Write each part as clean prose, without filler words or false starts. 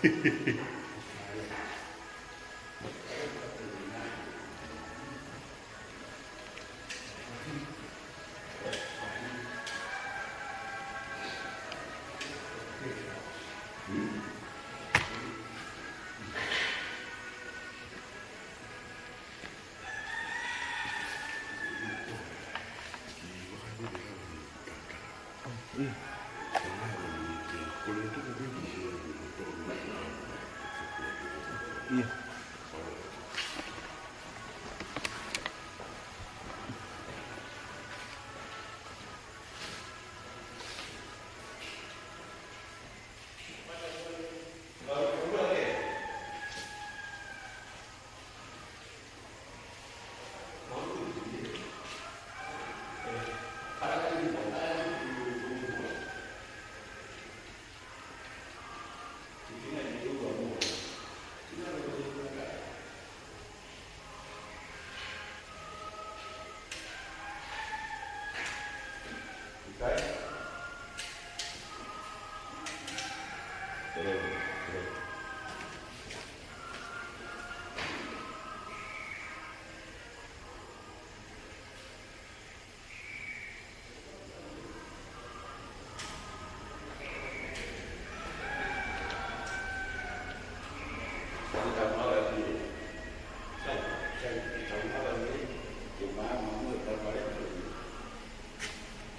Iya.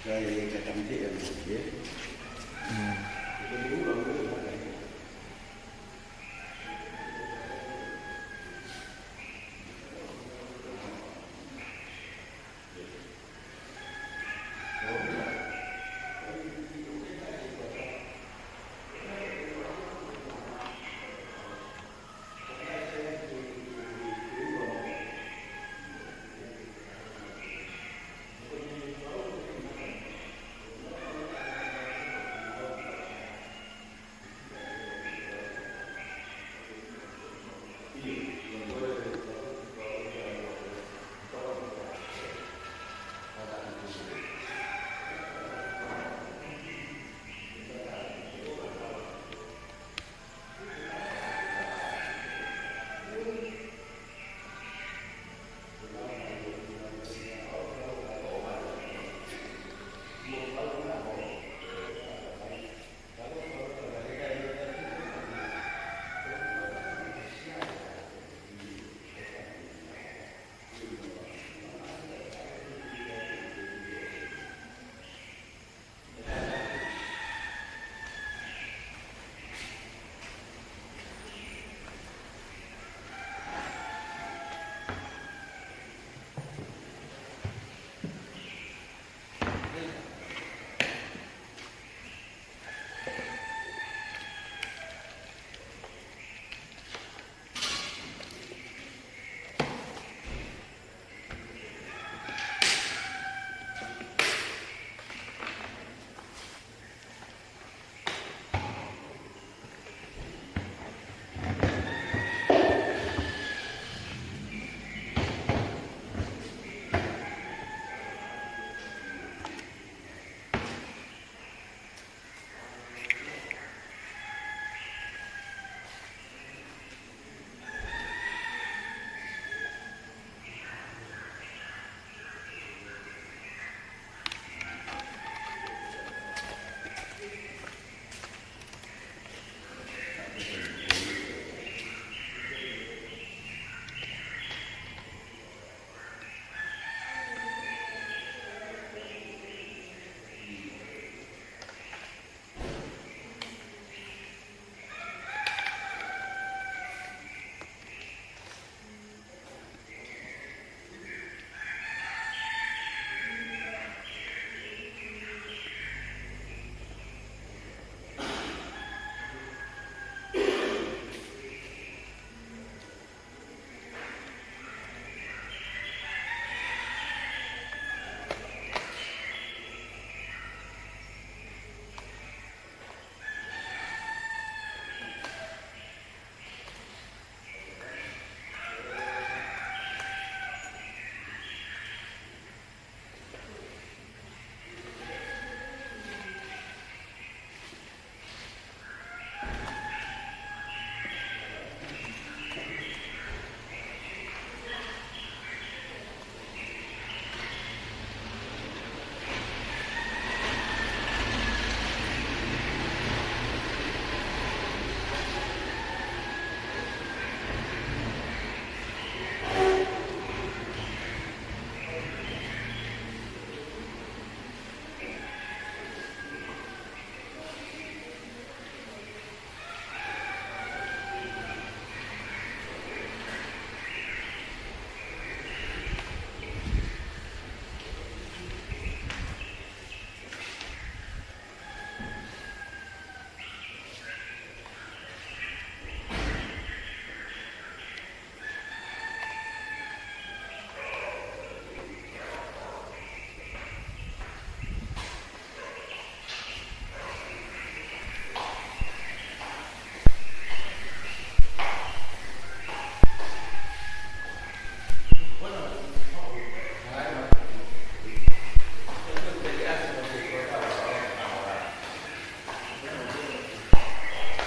Rồi cái tâm thiện của thế. Cái đúng là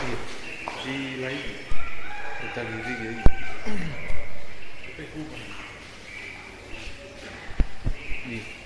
Di lagi. Kita diri. Di.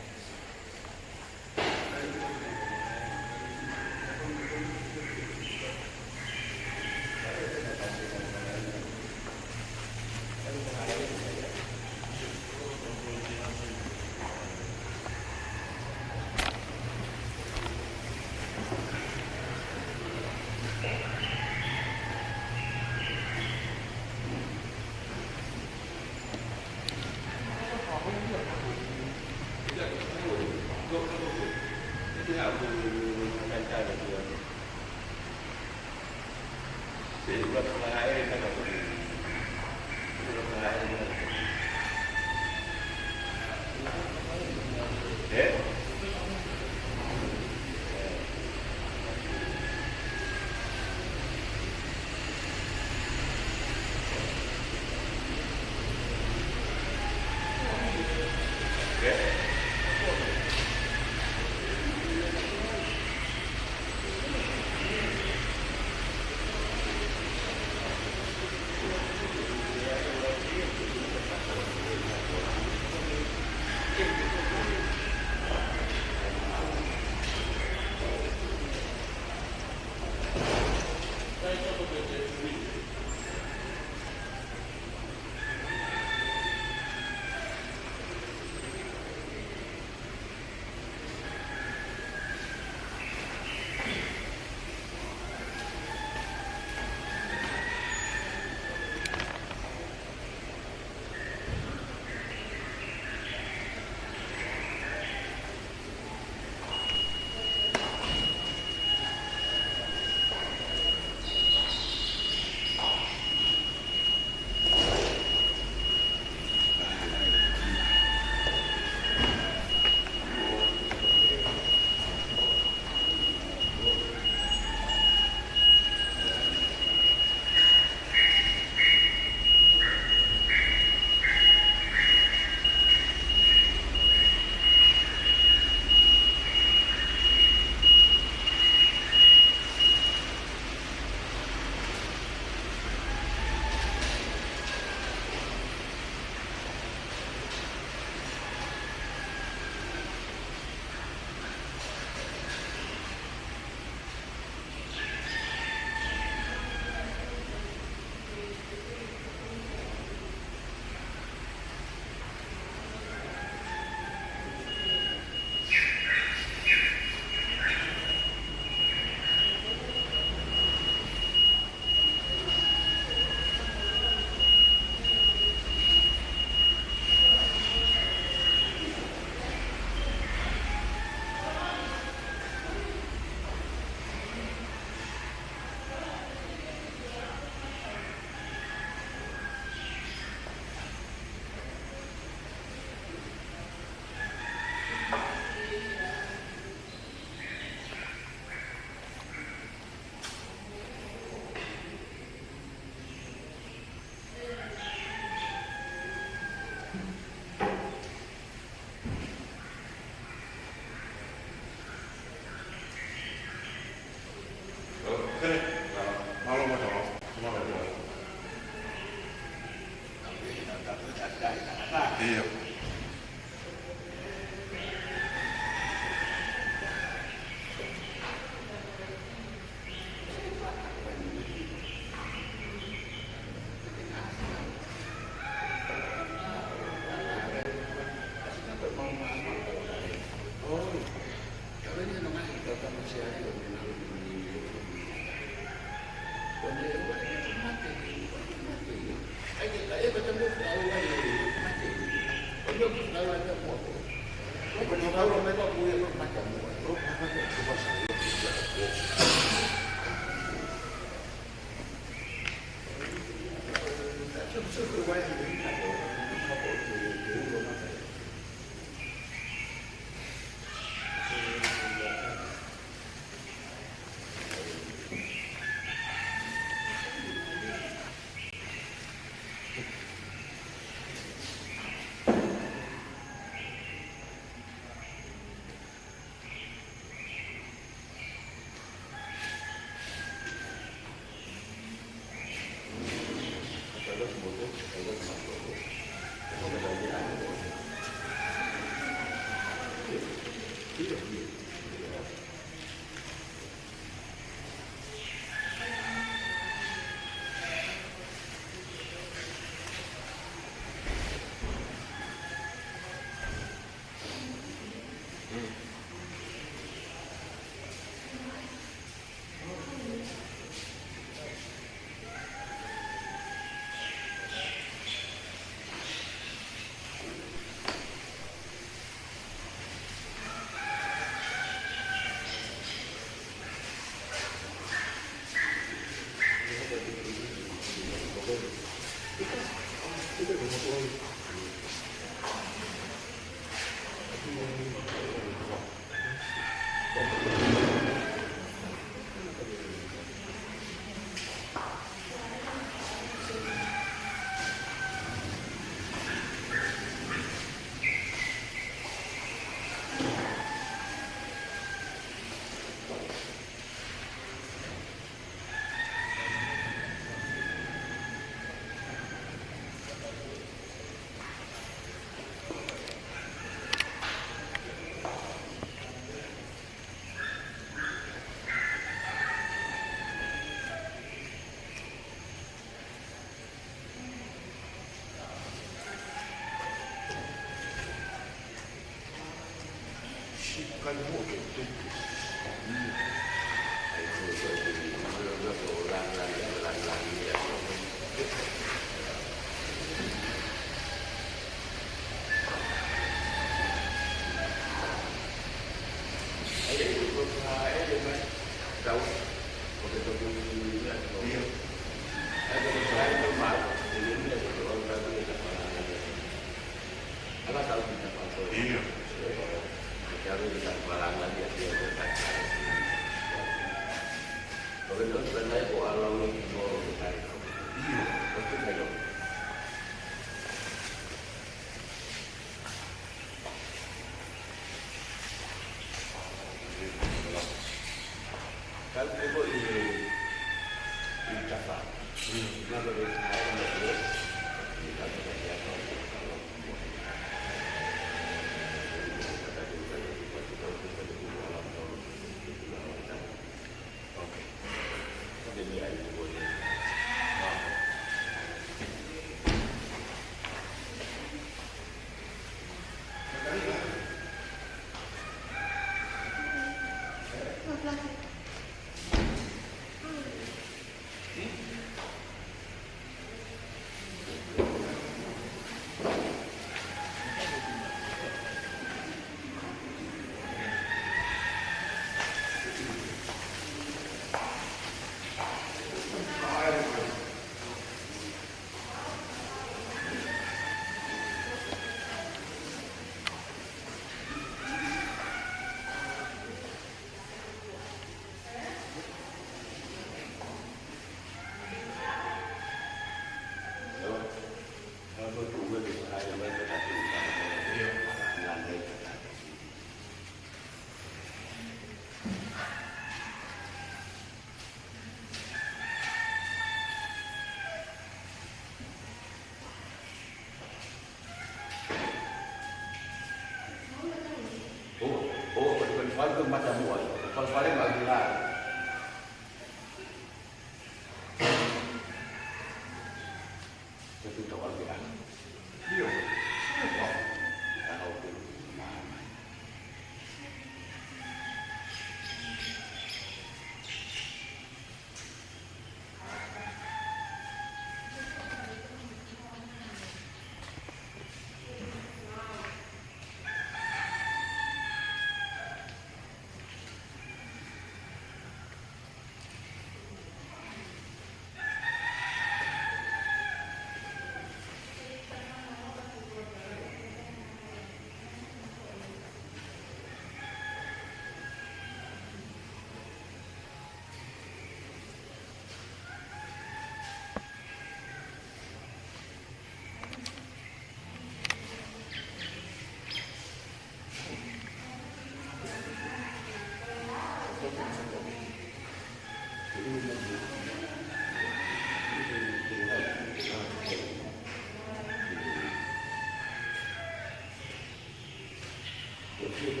Untuk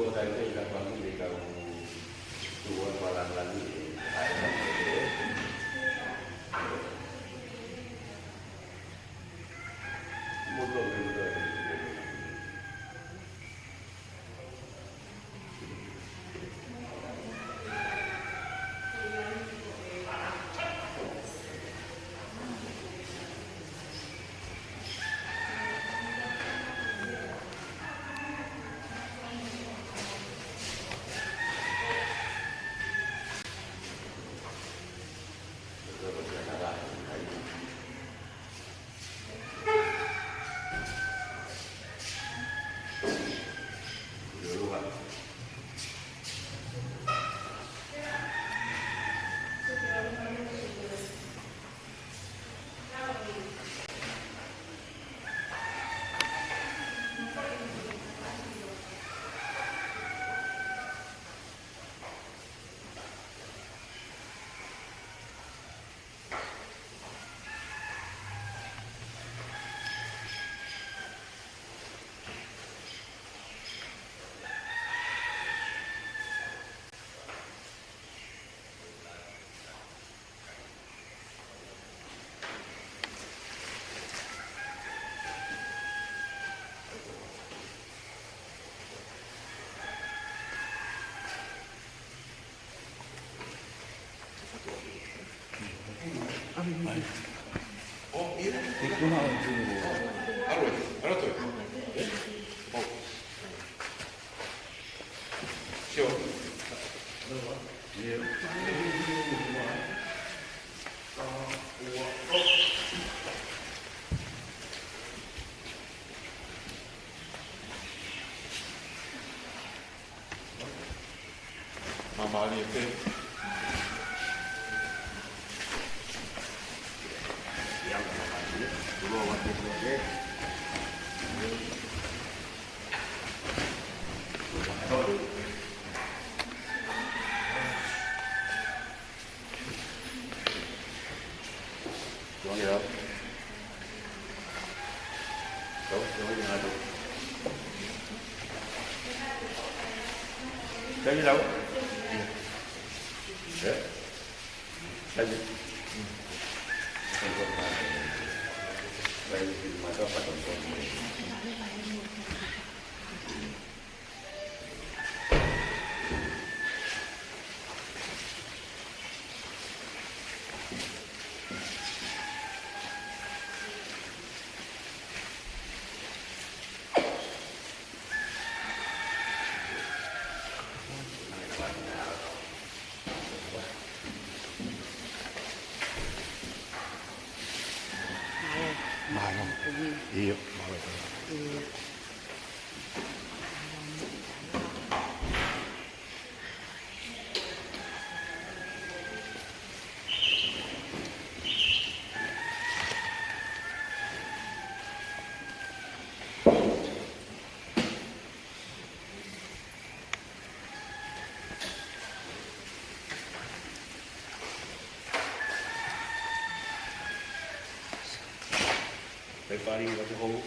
orang itu yang bangun di kau tuan malam lagi, 있구나 지금. 알았어요. 쉬워. 많이 했어요. Đúng đúng cái gì đâu đấy cái gì đây mà có phải đồng Iya, everybody was a whole.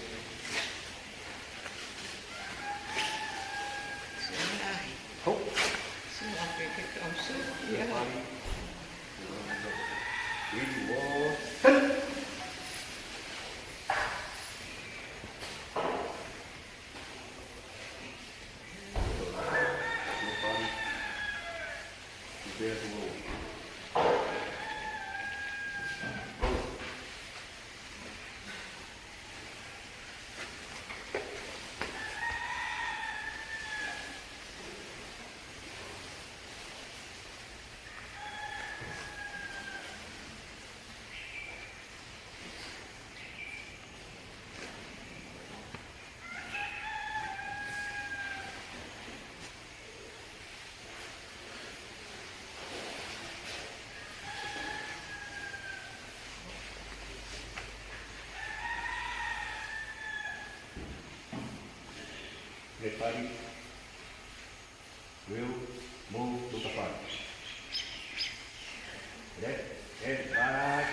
Prepare. Will move to the front. Ready? And back.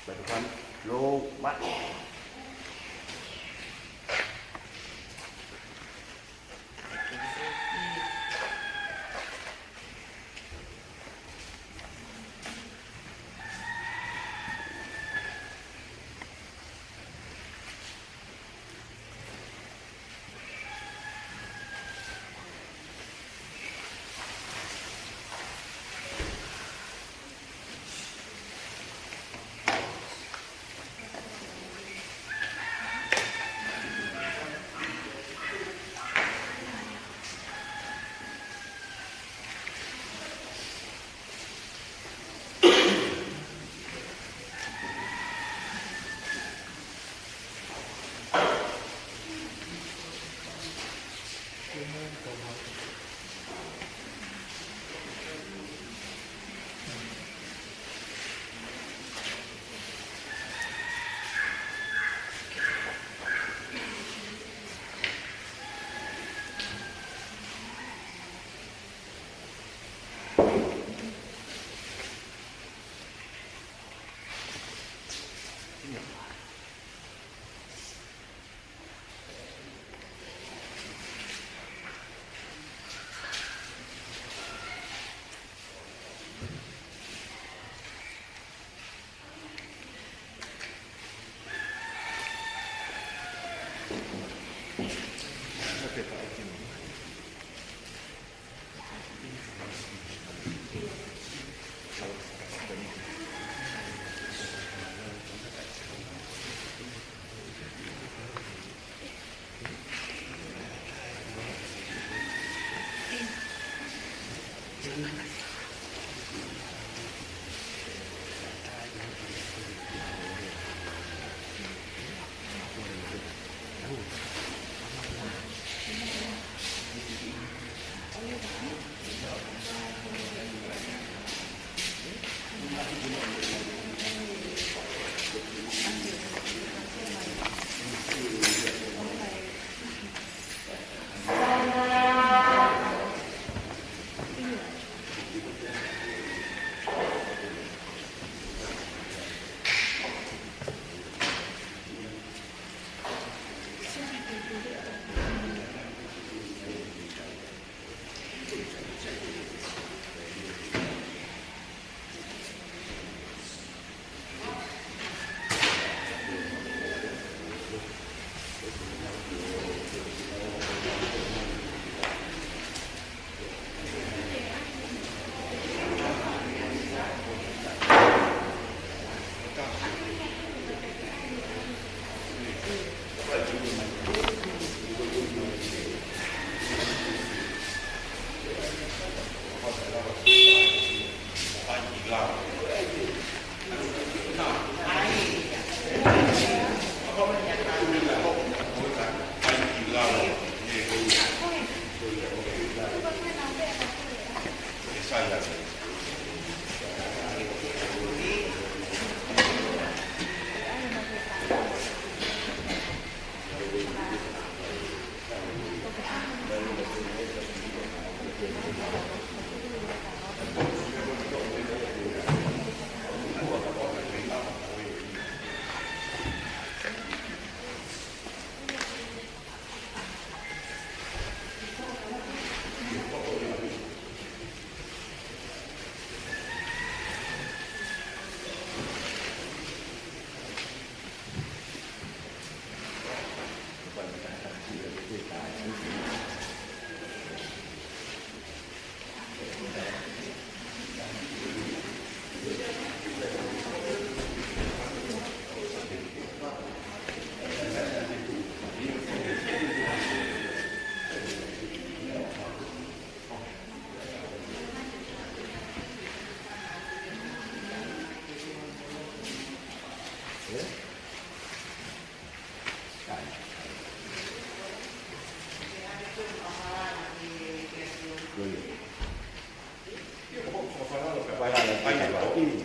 Back to front. Low back.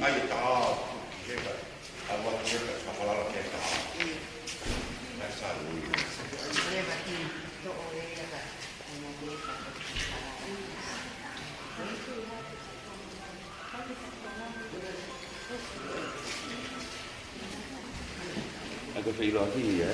aiutò, a volte per parlare che Ada filosofi ya.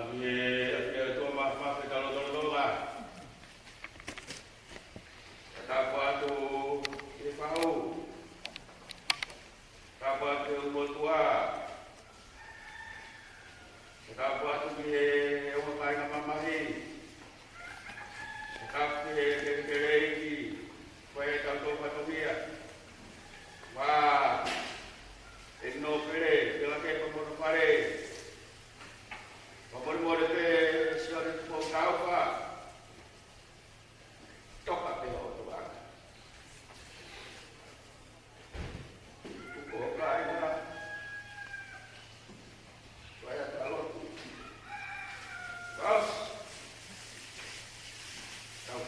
Aku tu maaf kalau tolong lah. Kata apa tu? Dia tahu. Kata apa tu umur tua. Kata apa tu dia umur kaya nama mari. Kata apa dia lagi. Kaya tahu apa dia. Wah. Eno pere, pela que como pare. Como mora te senhor por calva. Toca pe outro bar. O cai lá. Vai até lá. Vamos. Então,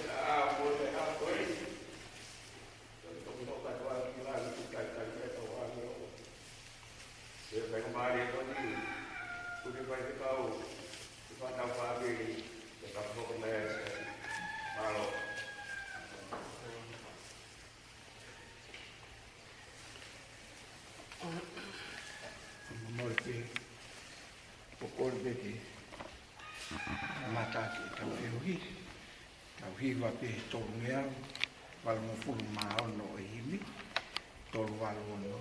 vou pegar a coisa. Eu vou tocar lá, cai. Dia baik kembali tadi, sudah baik tahu, kita tahu apa ini, kita tahu kelas, malu. Morte, pokor beti, mata kita tahu wapi tolongnya, walau fulu mau no ini, tol walau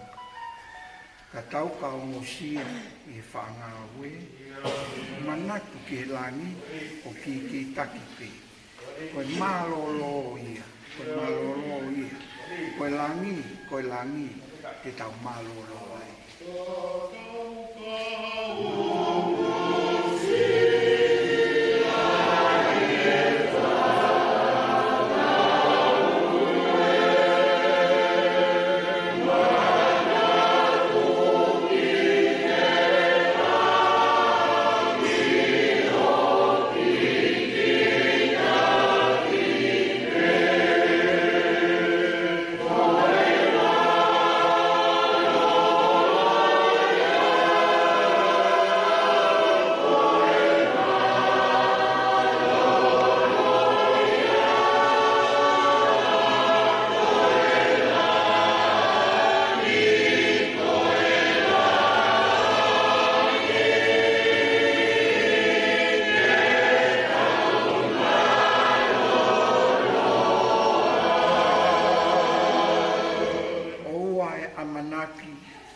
katau kau musia I whangawe manatu ki langi o ki takipe koe malolo ia koe langi te tau malolo ai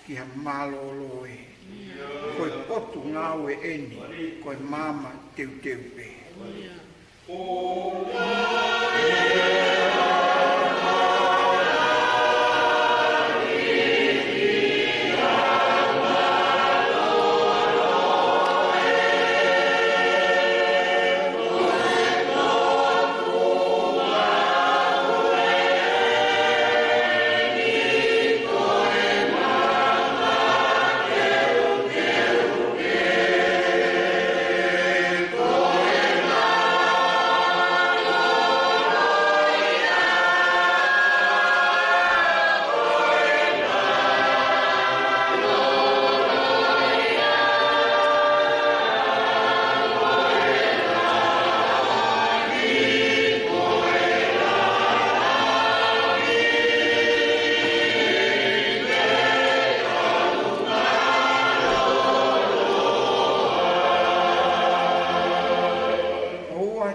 ki ha malolo e koe potu ngau e eni koe mama teu pe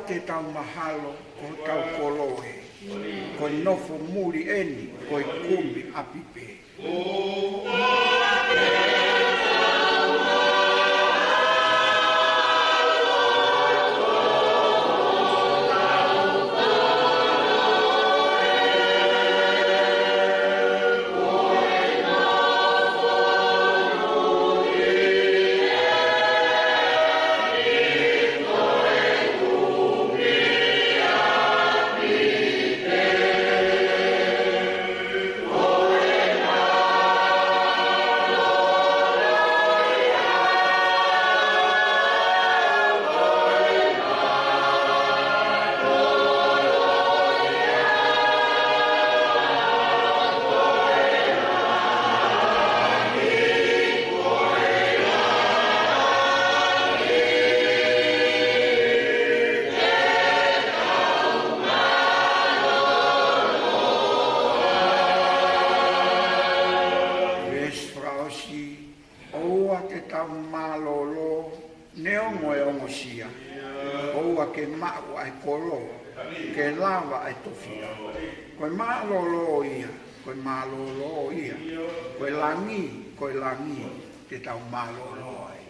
te tau mahalo ko tau kolohe ko nofo muri eni ko kumi apipe neo moe ongo sia. Oua ke ma'u ai koro, ke lava ai tofia. Koe ma'alolo ia, koe ma'alolo ia. Koe langi, te tau ma'alolo ai.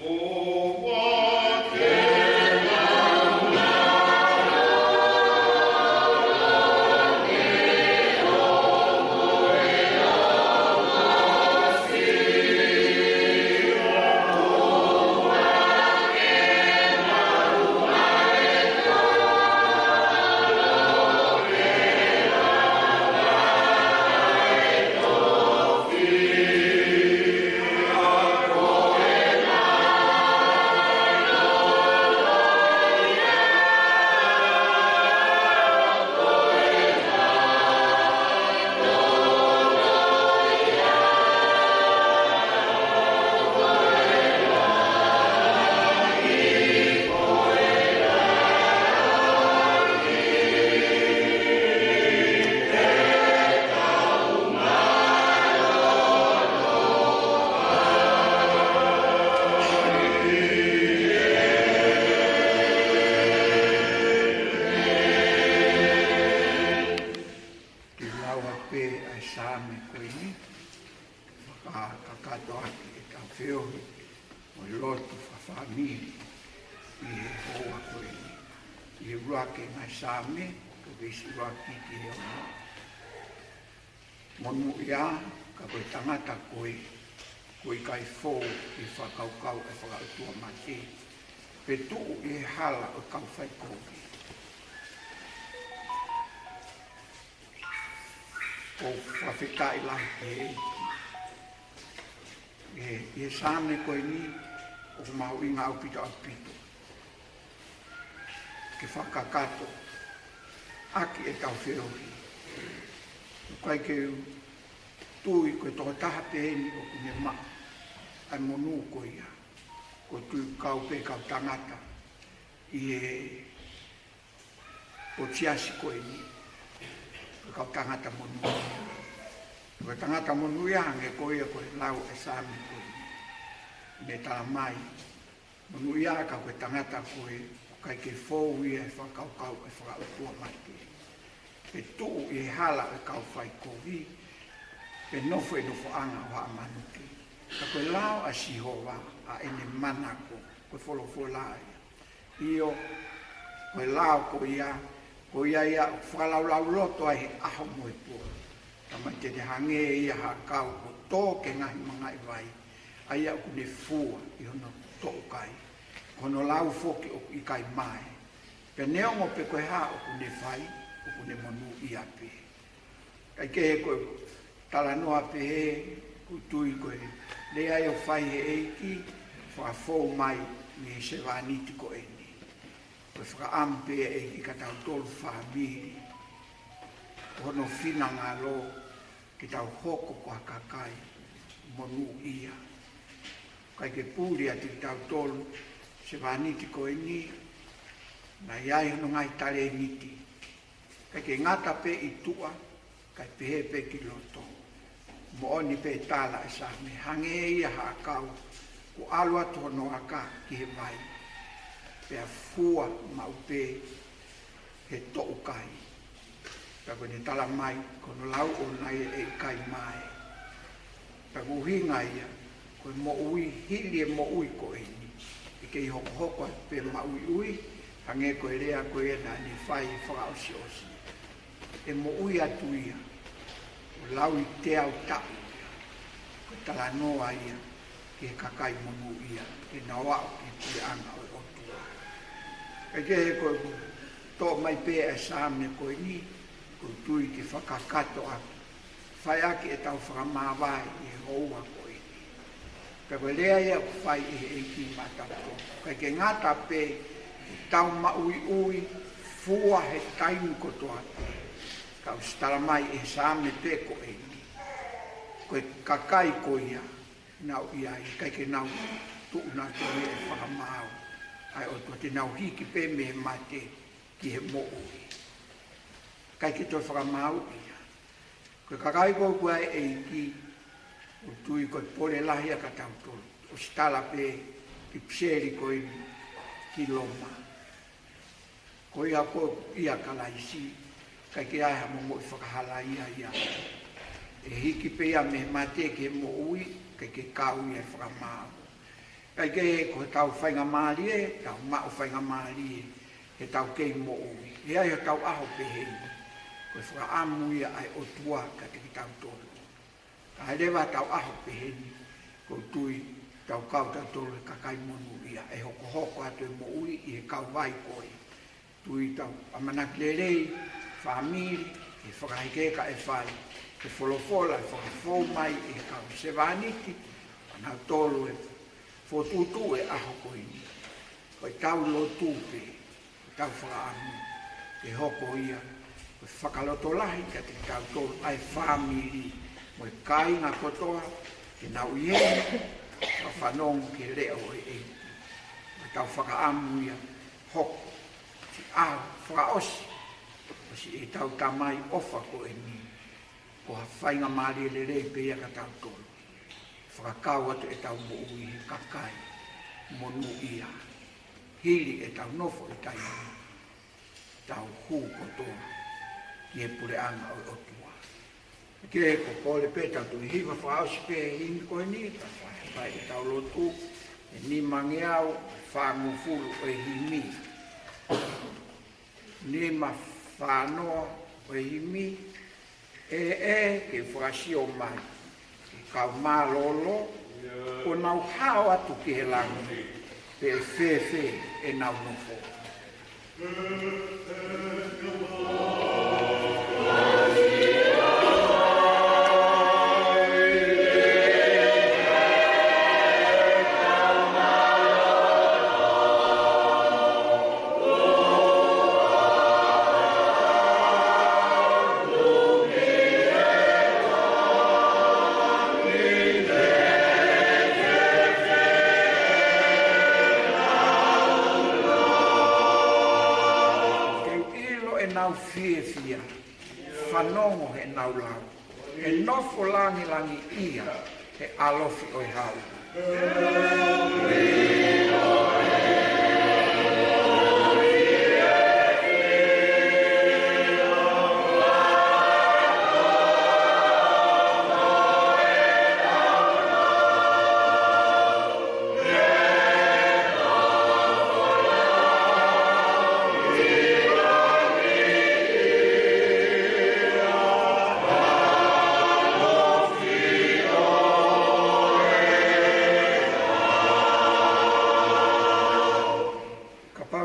Monu ia, ka koe tangata koe kai fō i whakaukau e whakautua mati. Pe tuu i hala o kau whai kōki. O whawhikai lahi e eiki. E sāne koe ni o mau inga au pito au pito. Ke whakakato, aki e kau whiohi. Kai ke tui koe toka taha peheni o kune maa. Ai monu ko ia. Ko tui kau pe kau tangata. I e o tiasi koe ni. Ko kau tangata monu ia. Ko tangata monu ia hange ko ia koe lau e sami koe ni. Me tala mai. Monu ia ka koe tangata koe. Kai ke fōu ia e whakau e whakautua mati. Pe tuu i hala e kau whai kovi, pe nofo e nofo anga o haa manuki. Ka koe lao a sihowa a ene manako, koe wholofo lai. Io, koe lao ko ia ia whalau loto ai he aho moe pua. Tama te te hange ia ha kau ko tō ke ngahi mangai vai. Ai au kune fua i hono tō kai. Hono lau foki o i kai mai. Pe neongo pe koe ha o kune whai. Kune monu i ape. Kai ke he koe talanoa pe he, kutui koe, lea e o whai he eiki, whakafou mai ni se wāniti ko eni. Koe whakaampe e eiki ka tau tolu whaamiri. Hono whina ngā lo, ki tau hoko ko hakakai, monu ia. Kai ke pūri ati ki tau tolu, se wāniti ko eni, na iai hono ngai tale e niti. Kai ke ngata pe i tua, kai pehe pe ki loto. Mo oni pe tala e sa me hange ia ha kau, ku alua tono aka ki he vai. Pe a fua mau pe he tou kai. Ka kone tala mai, kono lau o nai e kai mai. Ka kuhinga ia, koe mo ui, hili e mo ui ko eni. Ike i hoko pe ma ui, hange koe lea koe na ni whai whakaosi osi. E mo ui atu ia, o lau i te au tau, ko tala noa ia, ke kakai monu ia, ke nawa o ki pule anga o otua. E ke he koe tō mai pē e sāme koe ni, ko tui ki whakakato aki. Whai aki e tau whakamāwai i he houa koe ni. Ka koe lea ia o whai i he eiki matato. Kai ke ngata pē, tau maui ui, fua he taimu kotoa te. Kau stala mai e sāme te ko e ni. Koe kakai ko ia, nau ia i kai ke nau tuu nā te me e whakamau. Ai o to te nau hiki pe me mate ki he mo ui. Kai ke toi whakamau ia. Koe kakai ko kua e ki o tui koe pole lahia ka tau tolu. O stala pe ki pseri ko i hiloma. Ko ia ko ia kalaisi, kai ke ai hamo mo whakahala ia. E hiki pe ia me mate ke mo ui, kai ke kau ia whakamau. Kai ke ko tau whainga maari e, tau mao whainga maari e, he tau kei mo ui. E ai tau aho pe hei, ko whakaamu ia ai o tua ka te ki tau tolu. Ka rewa tau aho pe hei, ko tui tau kau tau tolu e kakai monu ia, e hoko atu e mo ui i he kau vai koi. Tui tau amanak lerei, whamiri, e whakahike ka e whai, e wholofola, e whakafou mai, e kau sewaniki, anau tolu e whotutu e aho koini. Koi tau lo tupe, tau whakaamu, e hoko ia, koi whakaloto lahi, ka te tau tolu, ai whamiri, mo e kai ngā kotoa, ke nau iei, ka whanong ke reo e e. Koi tau whakaamu ia, hoko, whakaosi, o si e tau tamai ofa ko e ni, ko ha whainga maari le rei pe ia ka tau tolu. Whakakau atu e tau mo ui he kakai, monu ia. Hiri e tau nofo e tai tau hu kotoa, ki e pure anga o otua. Ke e ko pole pe tau tu hiwa whaosi pe e hini ko e ni, pai e tau lotu, e ni mangeau, whangu fulu o e himi. Ni ma whanoa o e himi, ke whakasio mai, ke kau mālolo, o nau hao atu ki he langi, pe e whewhe e nau nofo. Fia, whanongo he nau lau, he nofo langi ia, he alofi oi hau.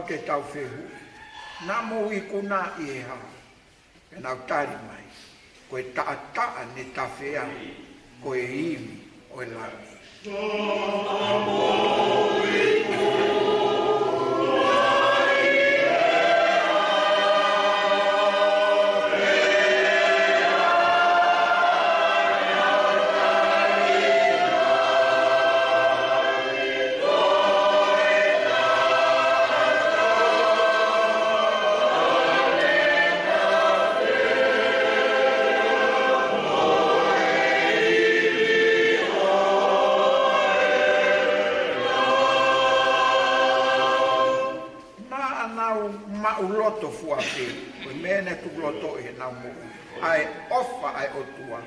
Ke tau whehu, nā mo i kuna i e ha, e nau tari mai, ko e taa ne tawhea, ko e imi o e lami. Nā mo i kuna uloto fuape, koe mene tu loto e nau mo. Ai ofa ai otua,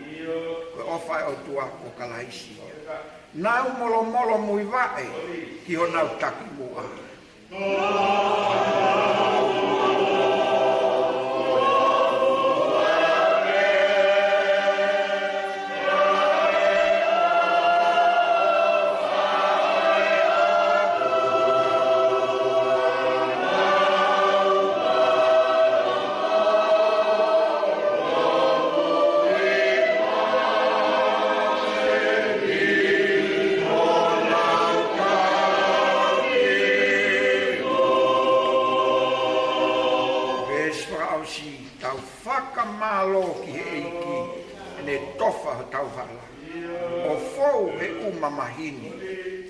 koe ofa ai otua ko kalaisi. Nau molo mui vae, ki ho nau taki mua. Tau whakamalo ki he eiki, ne tofa ho tau hala. O fou he umamahini,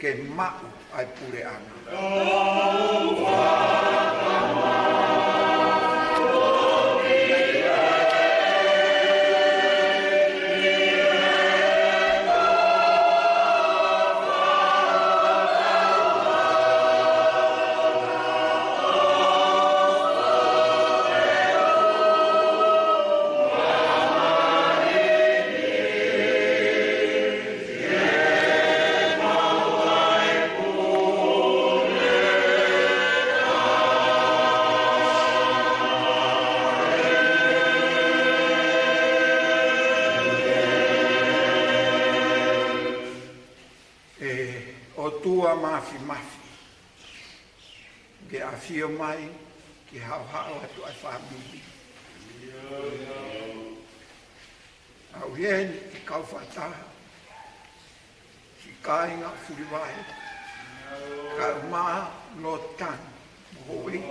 ke mau ai pure ana. tua mafi mafi. Ke afio mai, ke hao atu ai whamili. Au heni ke kau whataha. Si kāinga whiriwae. Kau maa no tanu. Mohoi.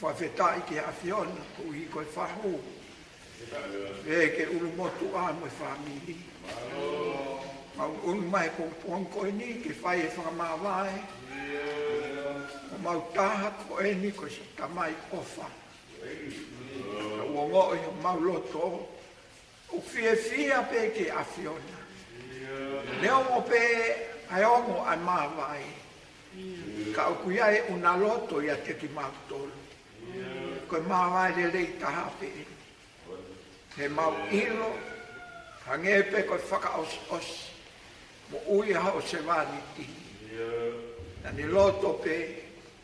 Whawhetai ke afiona, ko uhi koe whahu. E ke ulu motu a mo whamili. Mau unu mai ko puang koe ni, ke whai e whakamawai. O mau taha ko e ni ko si tamai ofa. Ka uongo e mau loto. O fia pe ke afiona. Leo mo pe ai ongo ai mawai. Ka o kuia e una loto ia te ki mau tolu. Koe mawai le rei taha pe e. He mau ilo, hangepe koe whaka os. Mo ui hao se wani ti. Na ni loto pe,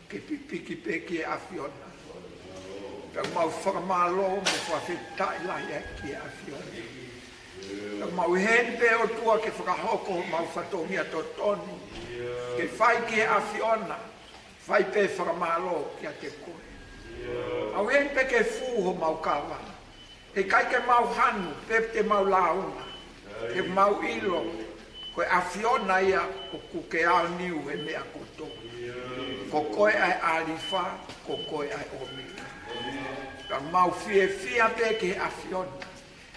ke pipiki pe ki e afiona. Pea mau whakamalo mo whawhetai lahi e ki e afiona. Pea mau hen pe o tua ke whakahoko mau whatongia to tonu. Ke whai ki e afiona, whai pe whakamalo ki a te koe. Au hen pe ke fuho mau kawa. He kai ke mau hanu, pe te mau launga. Ke mau ilo. Koe afiona ia o kuke ao niu e mea koto. Ko koe ai alifa, ko koe ai omika. Ka mau fia pe ke afiona.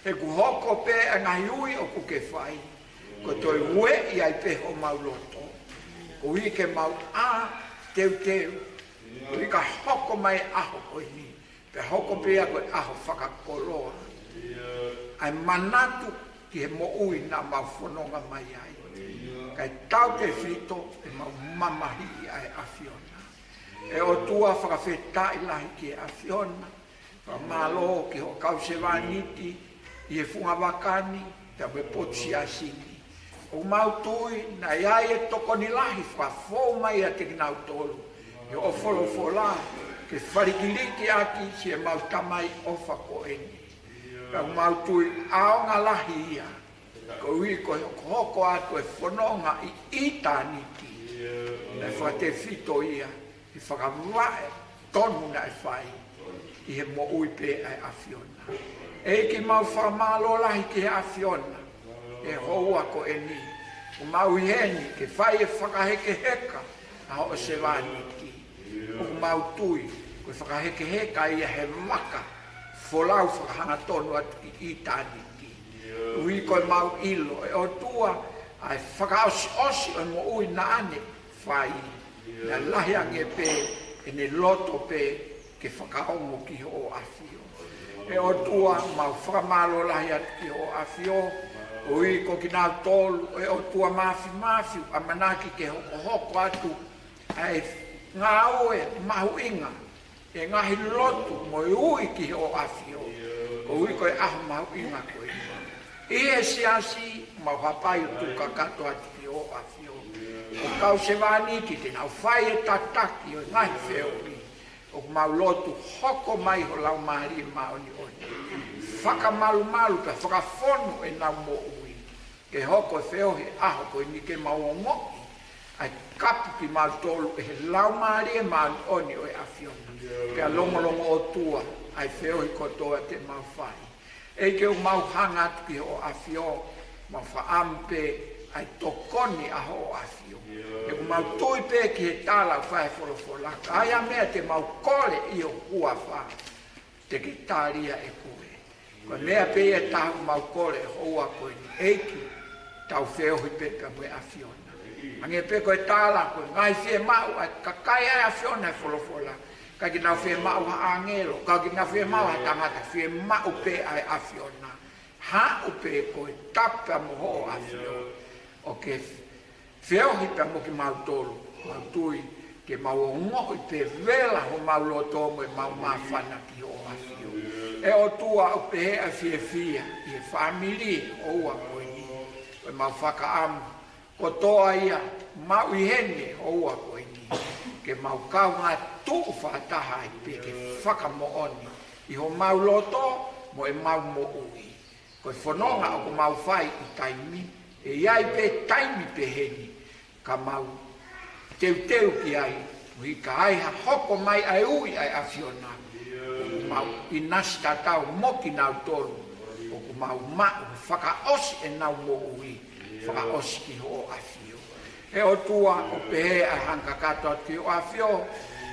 He kuhoko pe a ngai o kuke whai. Ko toi ue i ai pe o mau loto. Ko hi ke mau a teu. Ko hi ka hoko mai aho koe ni. Pe hoko pe a koe aho whakakoroa. Ai manatu ki he mo ui na mau whanonga mai ai. Kai tau te whito e mau mamahi ai afiona. E o tua whakawhetai lahi ki e afiona. Whamalo ki ho kause waniti i e funga wakani te me potsi asini. O mau tui na iai e toko ni lahi whafo mai a te kinau tolu. E o wholofola ke wharikiliki aki si e mau tamai o whakoeni. Ka mau tui aonga lahi ia. Ko ui ko hoko atu e whanonga i itaniti. Na whate whito ia. I whakawae tonu na e whai. I he mo ui pe ai afiona. E ki mau whamalo lahi ki he afiona. E hoa ko e ni. O mau heni ke whai e whakaheke heka. A o se waniti. O mau tui. Ko whakaheke heka ia he maka. Folau whakahanga tonu atu i itaniti. Ui koe mau ilo. E o tua ai whakaosi o mo ui na ane whai. Na lahi ange pe e ne loto pe ke whakaongo ki o afio. E o tua mau whakamalo lahi atu ki o afio. Ui ko ki nā tolu. E o tua mafi a manaki ke hoko atu. Ai ngā oe mahu inga. E ngahi lotu mo ui ki o afio. O ui koe aho mahu inga koe. I e siasi mau hapai tu kakato atu ki o afio. O kau se waniti te nau whai e tataki o ngahi whiori. O mau lotu hoko mai ho lau maari e maoni oni. Whakamalu pe whakafono e nau mo ui. Ke hoko e whiohe aho koe ni ke mau o moki. Ai kapu ki mau tolu e he lau maari e maoni oni o e afiona. Ke a longolongo o tua ai whiohe kotoa te mau whai. E ke o mau hanga atu ki o afio. Mau whaampe ai tokoni aho o afio. E ku mau tui pe ki he tala whae wholawholaka. Ai a mea te mau kore i o hua wha. Te ki tāria e koe. Koe mea pe e tahu mau kore hoa koe ni eiki. Tau whiohi pe pe mwe afiona. Ange pe koe tala koe ngai whie mau. Ai kakai ai afiona e wholawholaka. Ka ki nau whie mau ha angelo. Ka ki nau whie mau ha tangata. Whie mau pe ai afiona. Ha upe koe tapa mo ho afio. O ke whiohi pe mo ki mau tolu. Mau tui. Ke mau o ngohi pe vela ho mau loto mo e mau mawhana ki ho afio. E o tua upe he a whie. I e whamiri o ua koe ni. Koe mau whaka amu. Ko toa ia. Mau i hene o ua koe ni. Ke mau kau ngā tuu whataha i pe ke whakamo oni. I ho mau loto mo e mau mo ui. Koe whanonga o ko mau whai i taimi e iai pe taimi pe heni, ka mau teu ki ai, ui ka ai ha hoko mai ai ui ai awhiona, o mau inasi tatau moki nau tolu, o ku mau mau, whakaosi e nau mo ui, whakaosi ki ho awhio. E o tua o pehe ai hanka katoa ki o awhio,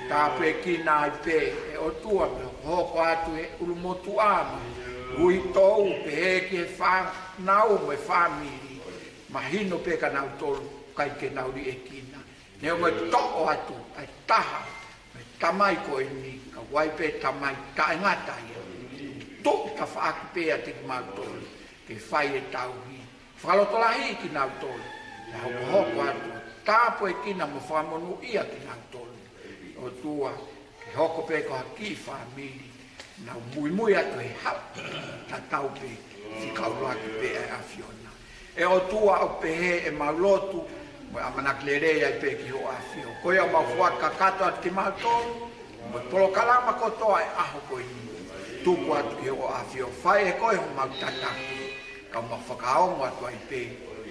tā pe ki nai pe, e o tua me hoko atu e ulumotu ama, ui tou pehe ki e whanau me whamiri, mahino pe ka nau tolu, kai ke nau li e kina. Ne o me toko atu, ai taha, me tamai ko e ni, ka wai pe tamai, ta e ngata ia. Tuk ta whaaki pe a te mau tolu, ke whai e tau hi. Whalotolahi ki nau tolu, e hoko hoko atu, tāpo e kina mo whamonu ia ki nau tolu. O tua, ke hoko pe ko haki whamiri, nau mui atu e hau, ta tau pe, si kauraki pe e awhiona. E o tua o pehe e maulotu, mo amanak lere ai pe ki ho awhio. Koe au mawhuaka kato atu ki mautolu, mo polo kalama kotoa e aho koe ni. Tuku atu ki ho awhio. Whai e koe ho mautataki, ka mawhakaongo atu ai pe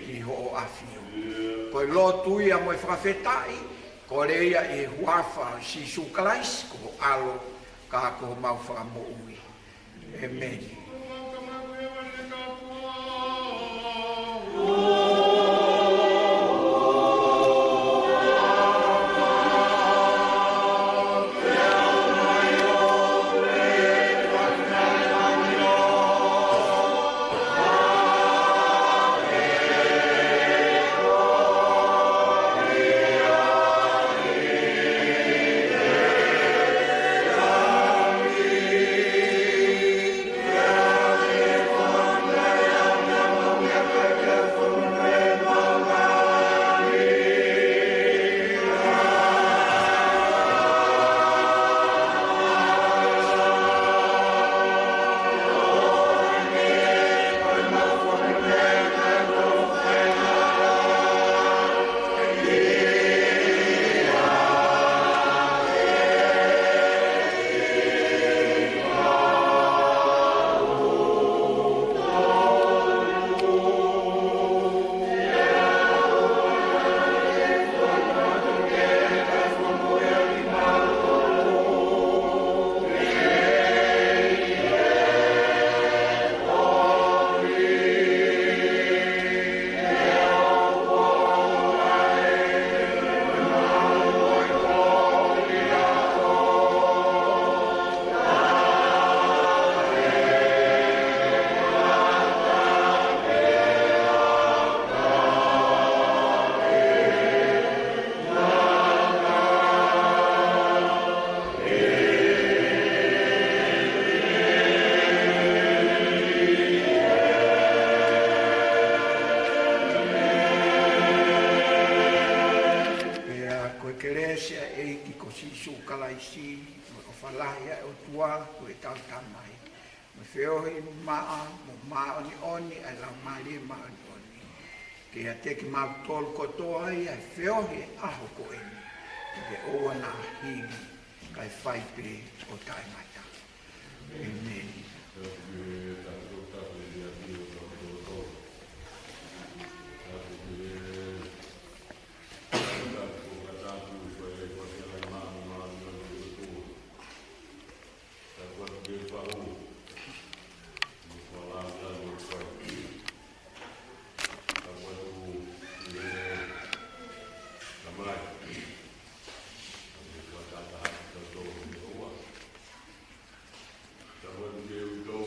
ki ho awhio. Koe lotu ia mo e whakawhetai, ko reia e huafa si sukalais, ko alo ka ko mawhaka mo ui. Amen. Ke a teki mau tolu kotoa ia e whiohi aho ko eni. Ke oa nā hini kai whai pe o taimata. Amen. Go,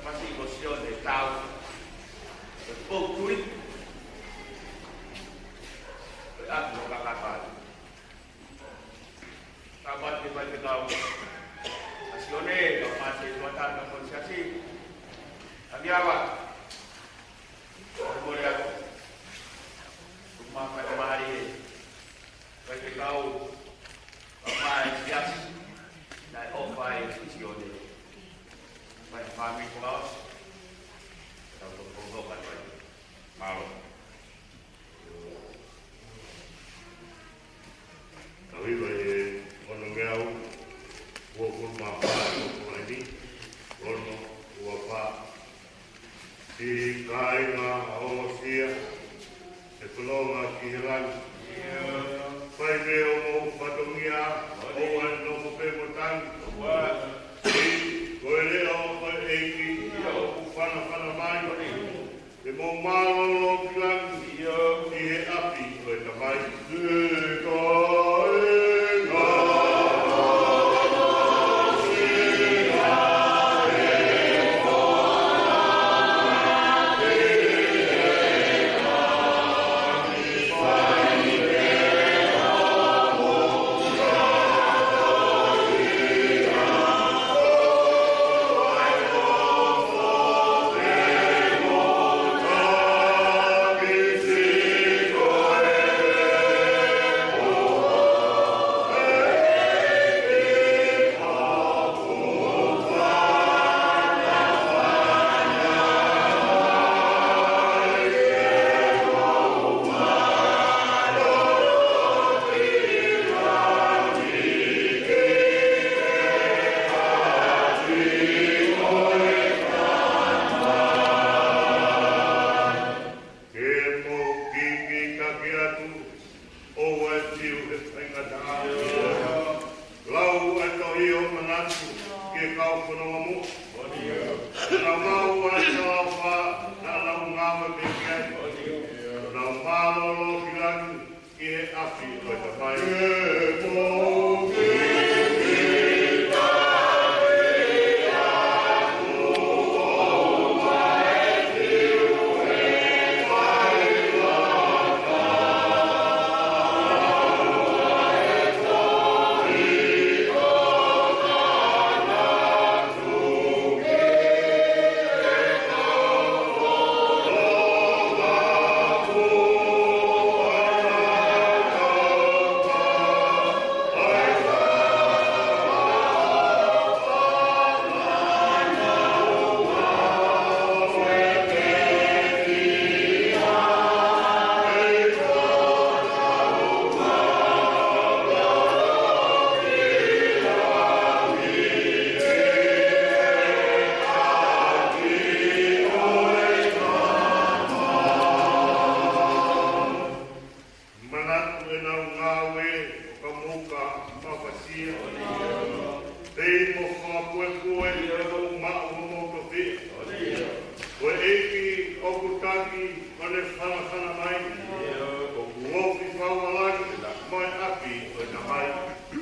masih kosion de tahu pokui aku kakak sahabat di balik kau asione kau masih tuan negosiasi lagi apa boleh aku rumah pada hari ini bagi kau apa siap dan opai asione baik kami kau kita berkomunikasi lagi malu Tapi baik orang kau, walaupun apa orang ini, orang apa di kaina awasia, ekolog kiran, baik dia mau patungia, awan nopo pemutan, di boleh awak eki, fana mai, di mau malu bilang dia api, kita baik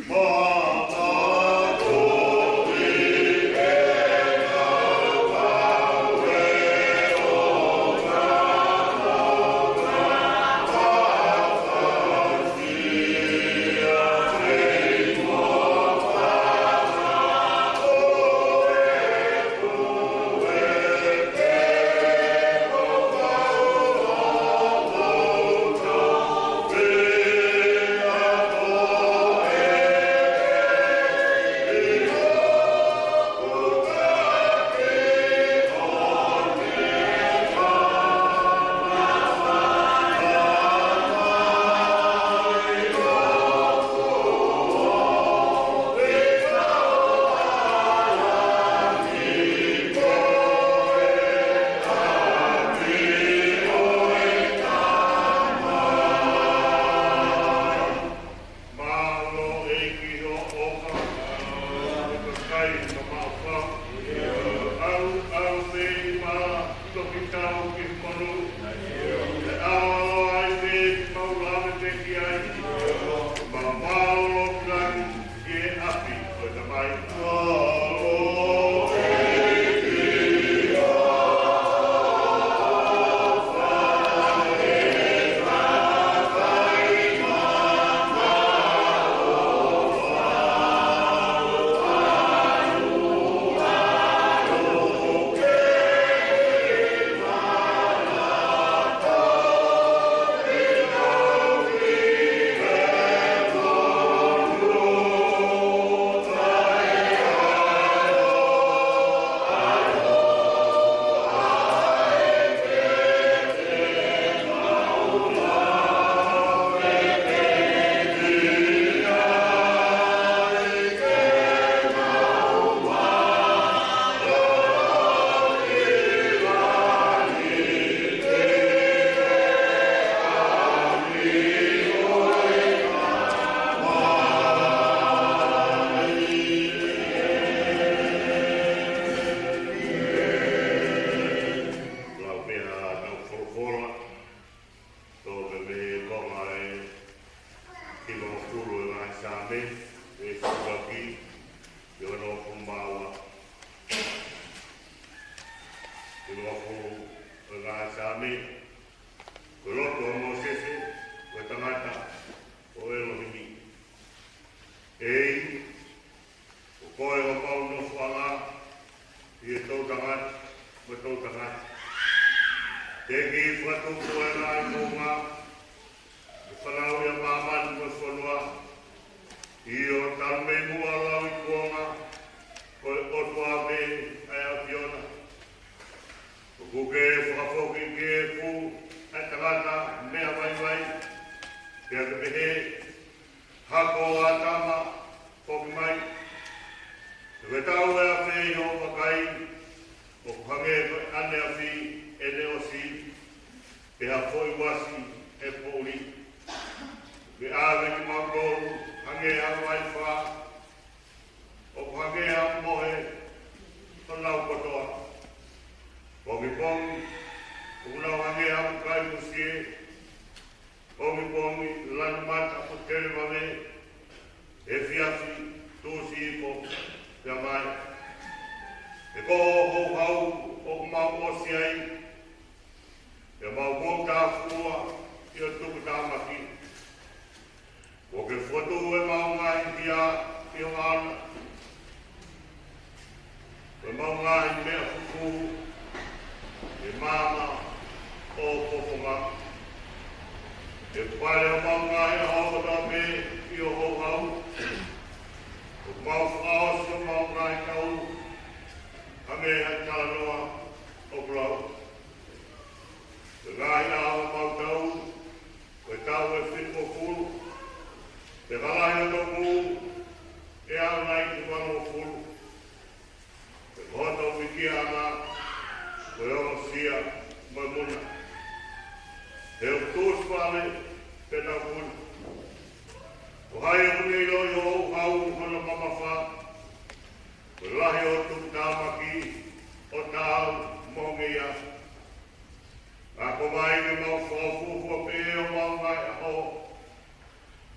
Oh, Te wafu o ngā sāme, ko roto o Mosese, ko tangata o Elohimi. Ei, o koe o pau no whanga, i e tau tangata, mo tau tangata. Te ki whatu koe ngā i mōnga, e whanau ia māmanu mo whanua, i o tarume mua lau i kuonga, ko e otua me ai a Fiona. O kuke e whakafoki ke e pu, ai tangata mea vai, te atu pehe, hako a tama, poki mai. Te wetau e a whei o wakai, o kuhange ane a whi e neo si, te hafoi wasi e pōri. Me āwe ki maukoru, hange a wai wha, o kuhange a mohe, o nau kotoa. Pongi pongi, unau hange a mukai musie, pongi pongi, lanu mata o tere mame, e fiafi, tūsi ipo, te amai. E ko ho hau, o mau osi ai, e mau mōta fua, i o tuku tāmaki. O ke whatu e mau ngai pia, i o ana. E mau ngai mea fuku, e mama o poponga. E pare o mau ngai a hauta me i o ho hau. O mau whaos o mau ngai tau, hange a tānoa o blau. Te ngai a o mau tau, koe tau e whiko furu. Te kalai o toku, e au nai te wano furu. Te kohoto wiki ana, koe o sia mai muna. Te o tūs pale, te tau furu. O hai o kune i roi o hau hono mamawha, koe lahi o tuku tāmaki, o tāu mōngia. Ako mai me mau whawhuhua pe o mau ngai a ho.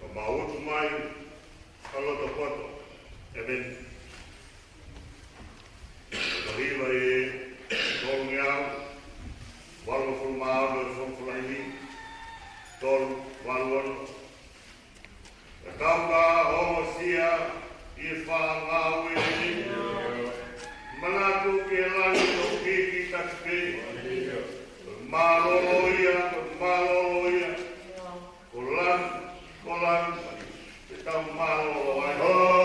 O mau utu mai, a loto koto. Amen. O hiwa e tōngi au, walo fulmao e whawhulaini, tōru waluano. E tauka homo sia i whangau e ni. Manatu ke lani o kiki takspe. Maloloia, kolan, kita maloloia. Oh,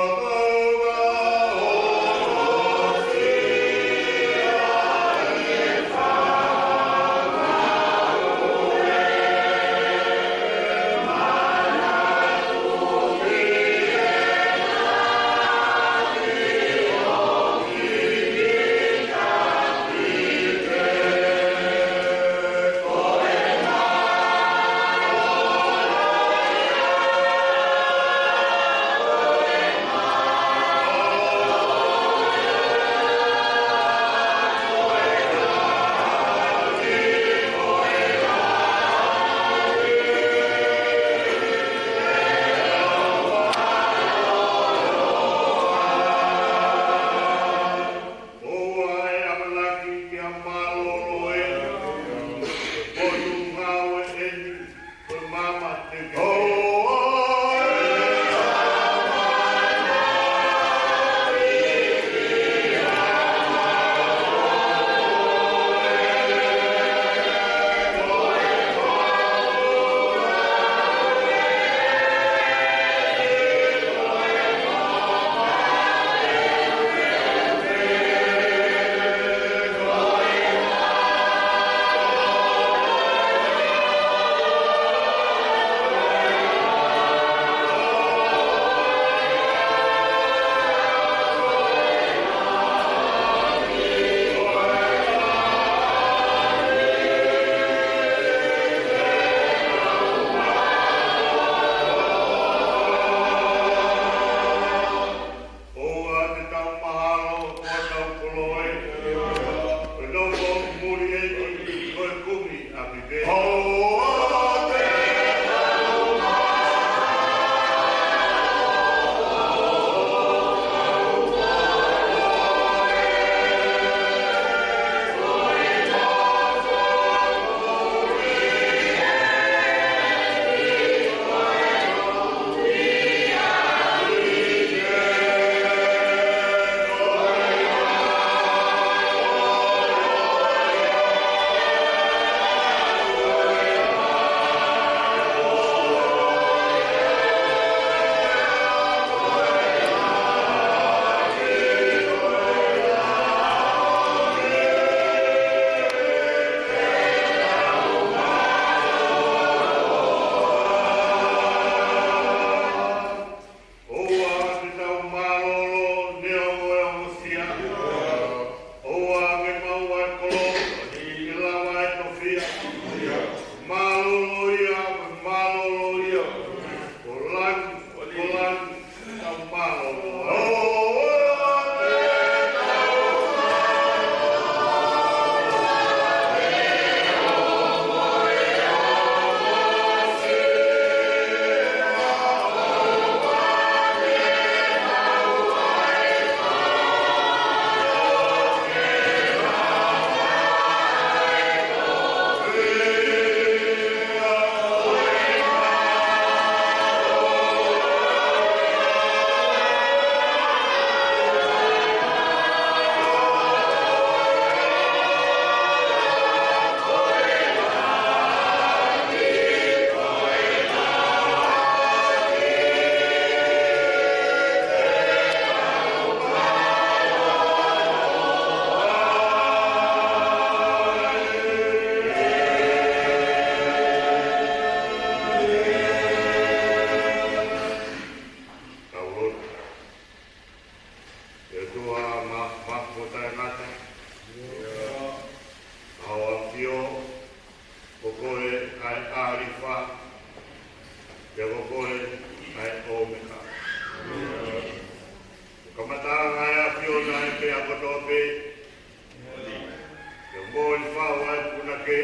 ke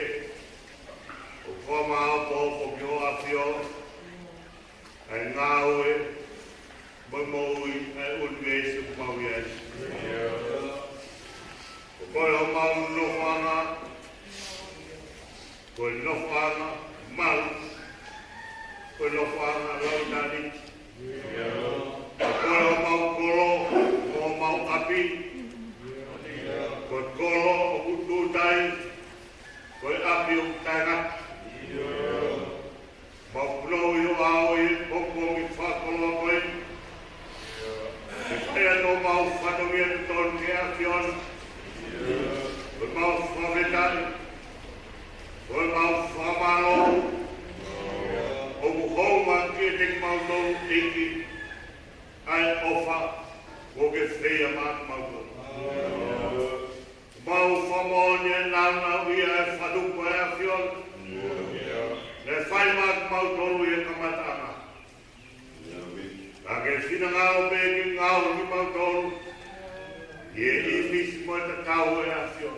o koma o po o kio a fio ai ngawe mamoi ai unge se maui ai o koe o mau no whanga koe no whanga mau koe no whanga launani koe o mau kolo o mau api koe kolo o utu tai koe api o tainga mau punou i o ao i poko mi whakolo a koe e kaya no mau whatongia ni ton ke a fion koe mau whawetai koe mau whamalo o muhoma ki e tek mau tonu iki ai ofa o ke whea mak mau tonu mau whamonia nana uia e whadupa e a fion le whai mak mau tonu i e kamatanga a ke whina ngāo pe ki ngāo ki mau tonu i e imis mo e takau e a fion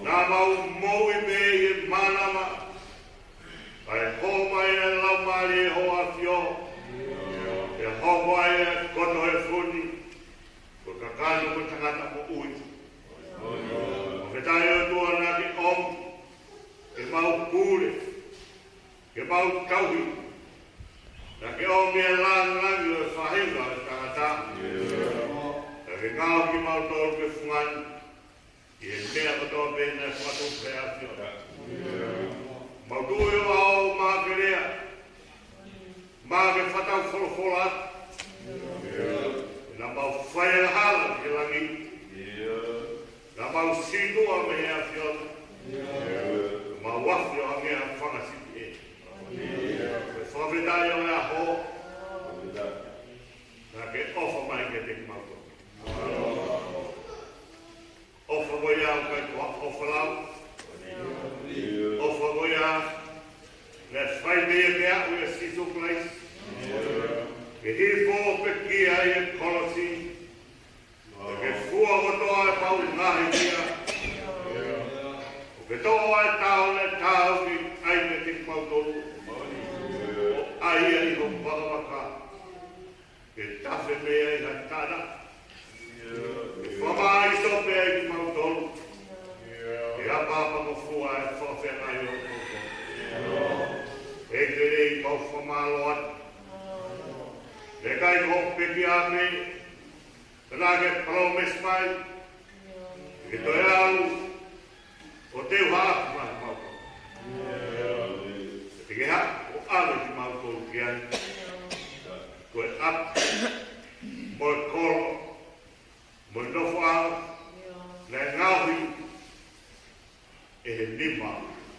nā mau mou i me i e manama ai homa e lau mari e ho a fio e homa e koto e funi ko kakano ko tangata mo ui o whetai o tua na ki om ke mau kure ke mau kauhi na ke om e lang o e whahinga e tangata e ke ngāo ki mau tolu ke fungan i e mea koto pēne whatu prea fio mau tui o ao mākerea māke whatau wholofola na mau whaia hala ki langi na mau sinua me hea fiona mau wafi o angea whangasiti e me whawedai o ea ho na ke ofa mai ke te mauto ofa mo ia o kai kua ofa lau ofa mo ia let's fight me mea o ia siso place ke hifo pe kia i e kolosi ke fua o toa e pau ngahi kia o ke toa e tau le tau ki ai me te mautolu o ai e i ho whakamaka ke tafe mea i hatana ke whamai sope ai ki mautolu ke apapa mo fua e whawhenga i o mautolu e te rei mau whamaloat le kai ko peki ame tana ke promise mai ke to alu o te wa ma ma te ke ha o ale ki ma ko ki an ko up mo ko mo no fa le ngahi e lima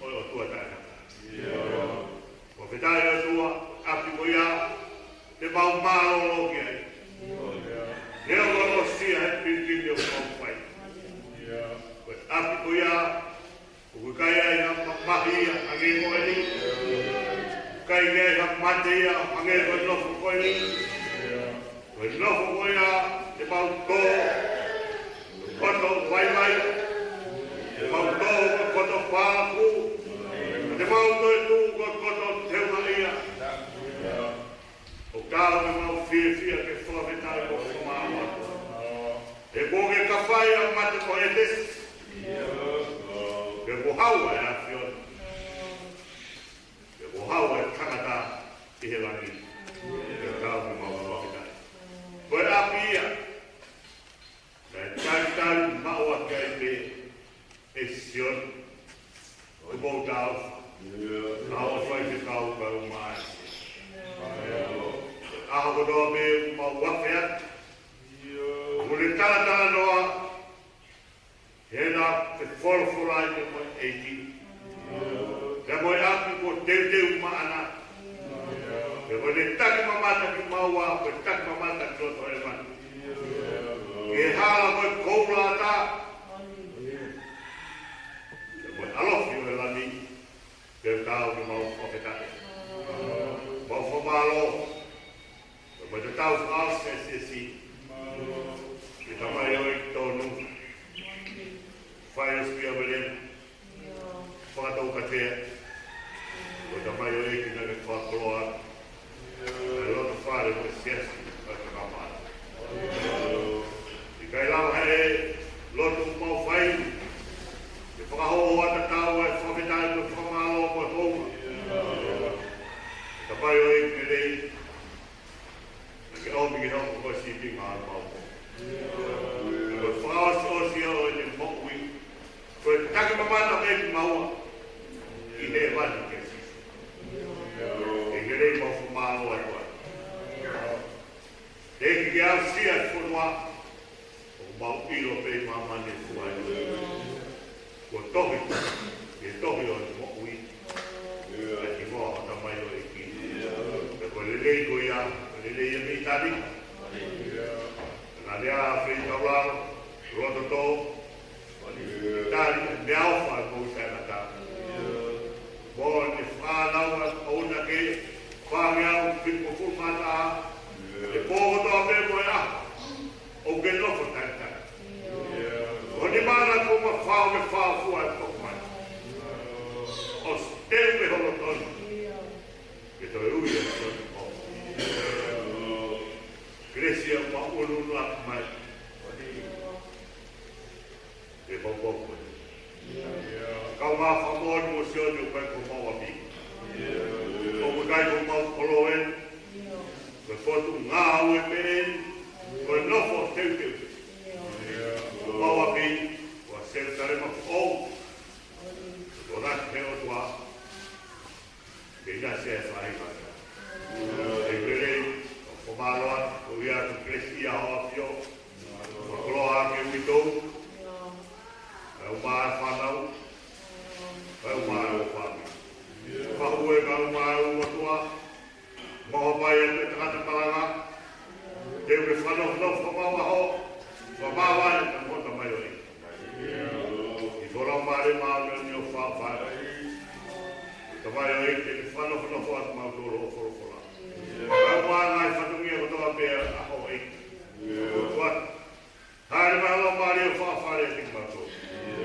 o tua ta o vedai o tua api ko ya te mau malo lo ki ai ne o lo sia e pinti o mau fai ko api ko ya o kai ai na mahia age mo ni kai ge ha matia age ko no ko ni ko no ko ya te mau ko no vai mai te mau ko no pa ku te mau tu ko no te maria o cao me mau fia ke whawetai o whamāma. E kōge ka whai a mate ko e des. Ke mohaua e a whiona. Ke mohaua e tangata i he langi. Ke cao me mau whawetai. Ko e api ia. Na e tau maua ke ai me e sion. O mou tau. Awa whai te kau kau mai. Aho ko doa me ma wafea. Mune tala noa. Hena te wholawholai te moe eiti. Te moe api ko teu maana. Te moe ne taki mamata ki maua, ko taki mamata ki roto e mani. Ke hala moe koula ata. Te moe alofi o e lani. Te tau ki mau whawhetate. Mau whamalo. Ma te tau whaase se si. Ke tamai oi tonu. Whai o spia wale. whakatau katea. Ko ta mai o eki na ke whakoloa. E loto whare mo siasi ka te kamara. I kai lau he loto mau whai. E whakahoho ata tau e whaketai ko whakamalo mo tonga. Ka pai o eki rei. Ke omi ki hoko ko si pinga ar mau. Ko whakaos o si o e te mokui. Ko e take mamata me ki maua. I he wani ke sisu. E ke rei mau whamalo ai koe. Te ki ke au sia whanua. O mau ilo pe mamane fuai. Ko tohi. Ke tohi o te mokui. E ki moa hata mai o e ki. E ko lelei ko ia. Lelei e mi tani. Nga lea whi tauraro. Roto tō. Tani me awha ko usana ta. Mo ni whānaua o una ke. Whāngeau whipo fulmata. E pōho tō me moe a. O ke nofo tani tani. O ni mana ko ma whāo me whāo fua e pōkumai. O steu me holo tonu. Ke toi ui e tonu. Grecia ma unu la mai. E popo. Kau ma famor mo sio ni pa ko ma bi. O mo kai ko ma poloen. Ko foto nga o ben. Ko no fo tente. Ma bi ko ser tare ma o. Ko na te o tua. Ke ya se fai ma. E vere o maloa o ia tu Grecia o fio. O cloa ke mitou. O mar whanau, o mar o whami. Whahue ka o mar o matua, maho pai e te tangata paranga, te ure whanof whamawa ho, whamawa e te mota mai oi. I whora mare maa ni o whawhai. Te mai oi te whanof atu mau toro o whorofora. O maa ngai whatungia ko toa pēr aho ei. Haere mai alo mare o whawhare e te matou.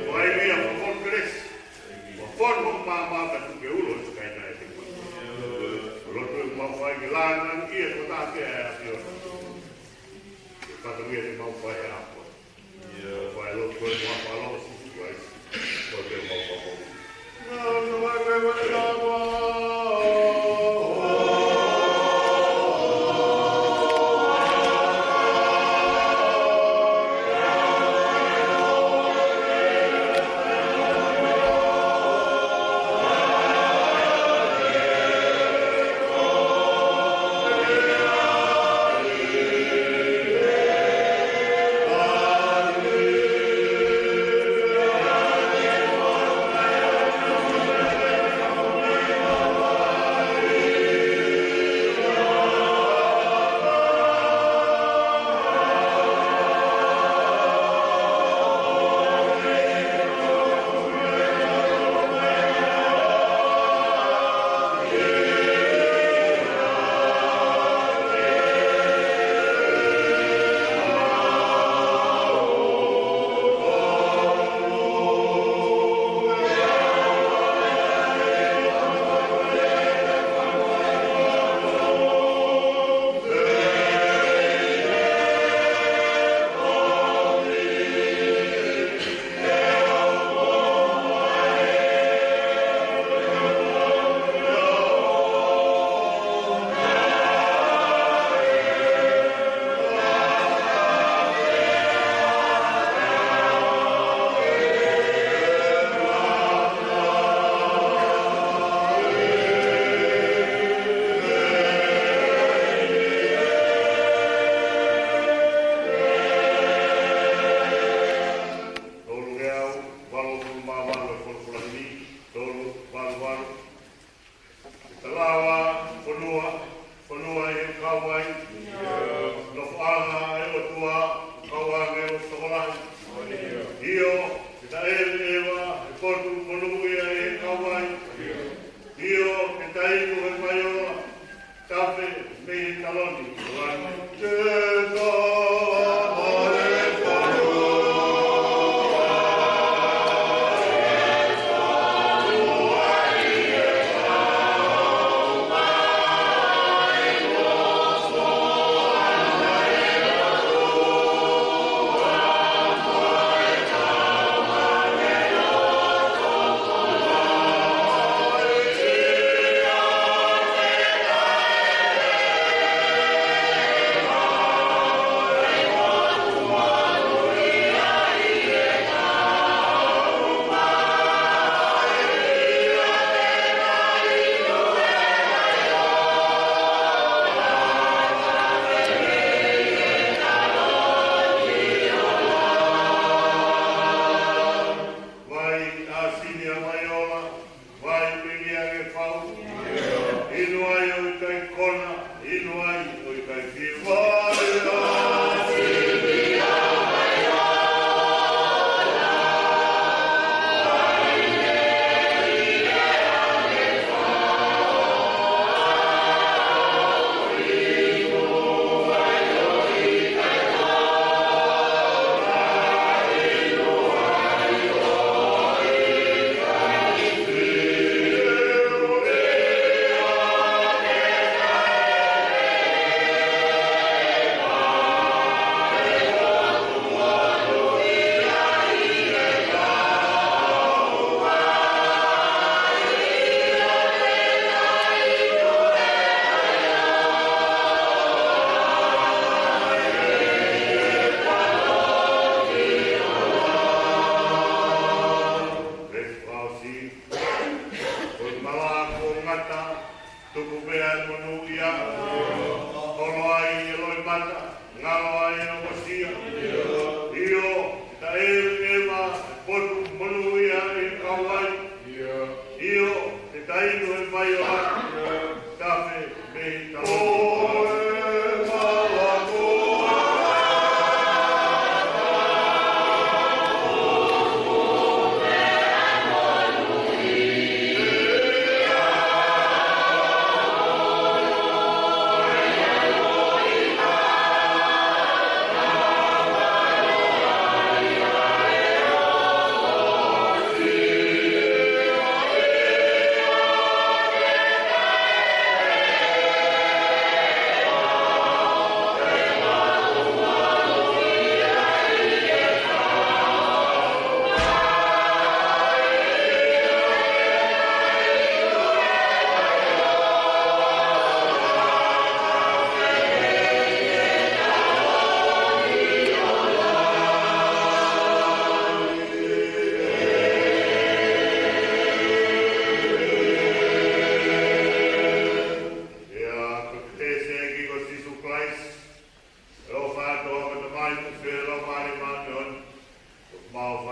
Vai via por Congres. O forma mama ka tu ke ulo tu kai nai te. Lo tu mau fai ke lana ki e kota ke a pio. Ka tu ia te mau fai a po. Vai lo tu mau fa lo si vai. Ko te mau fa po. No vai no.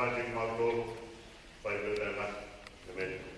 masing-masing makhluk pada dalam Amin.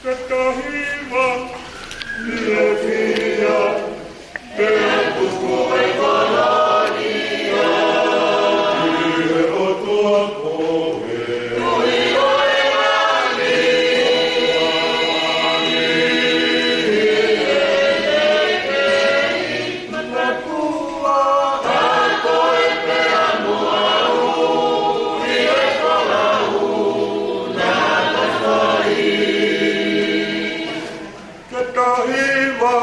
Ketahiva, Miefia, Tempus Koe Kalania, Ie o tua koe, Tui oe ani, Matakua, Takoe pe amuau, Ie kolau, Nata fai, Ketahiva,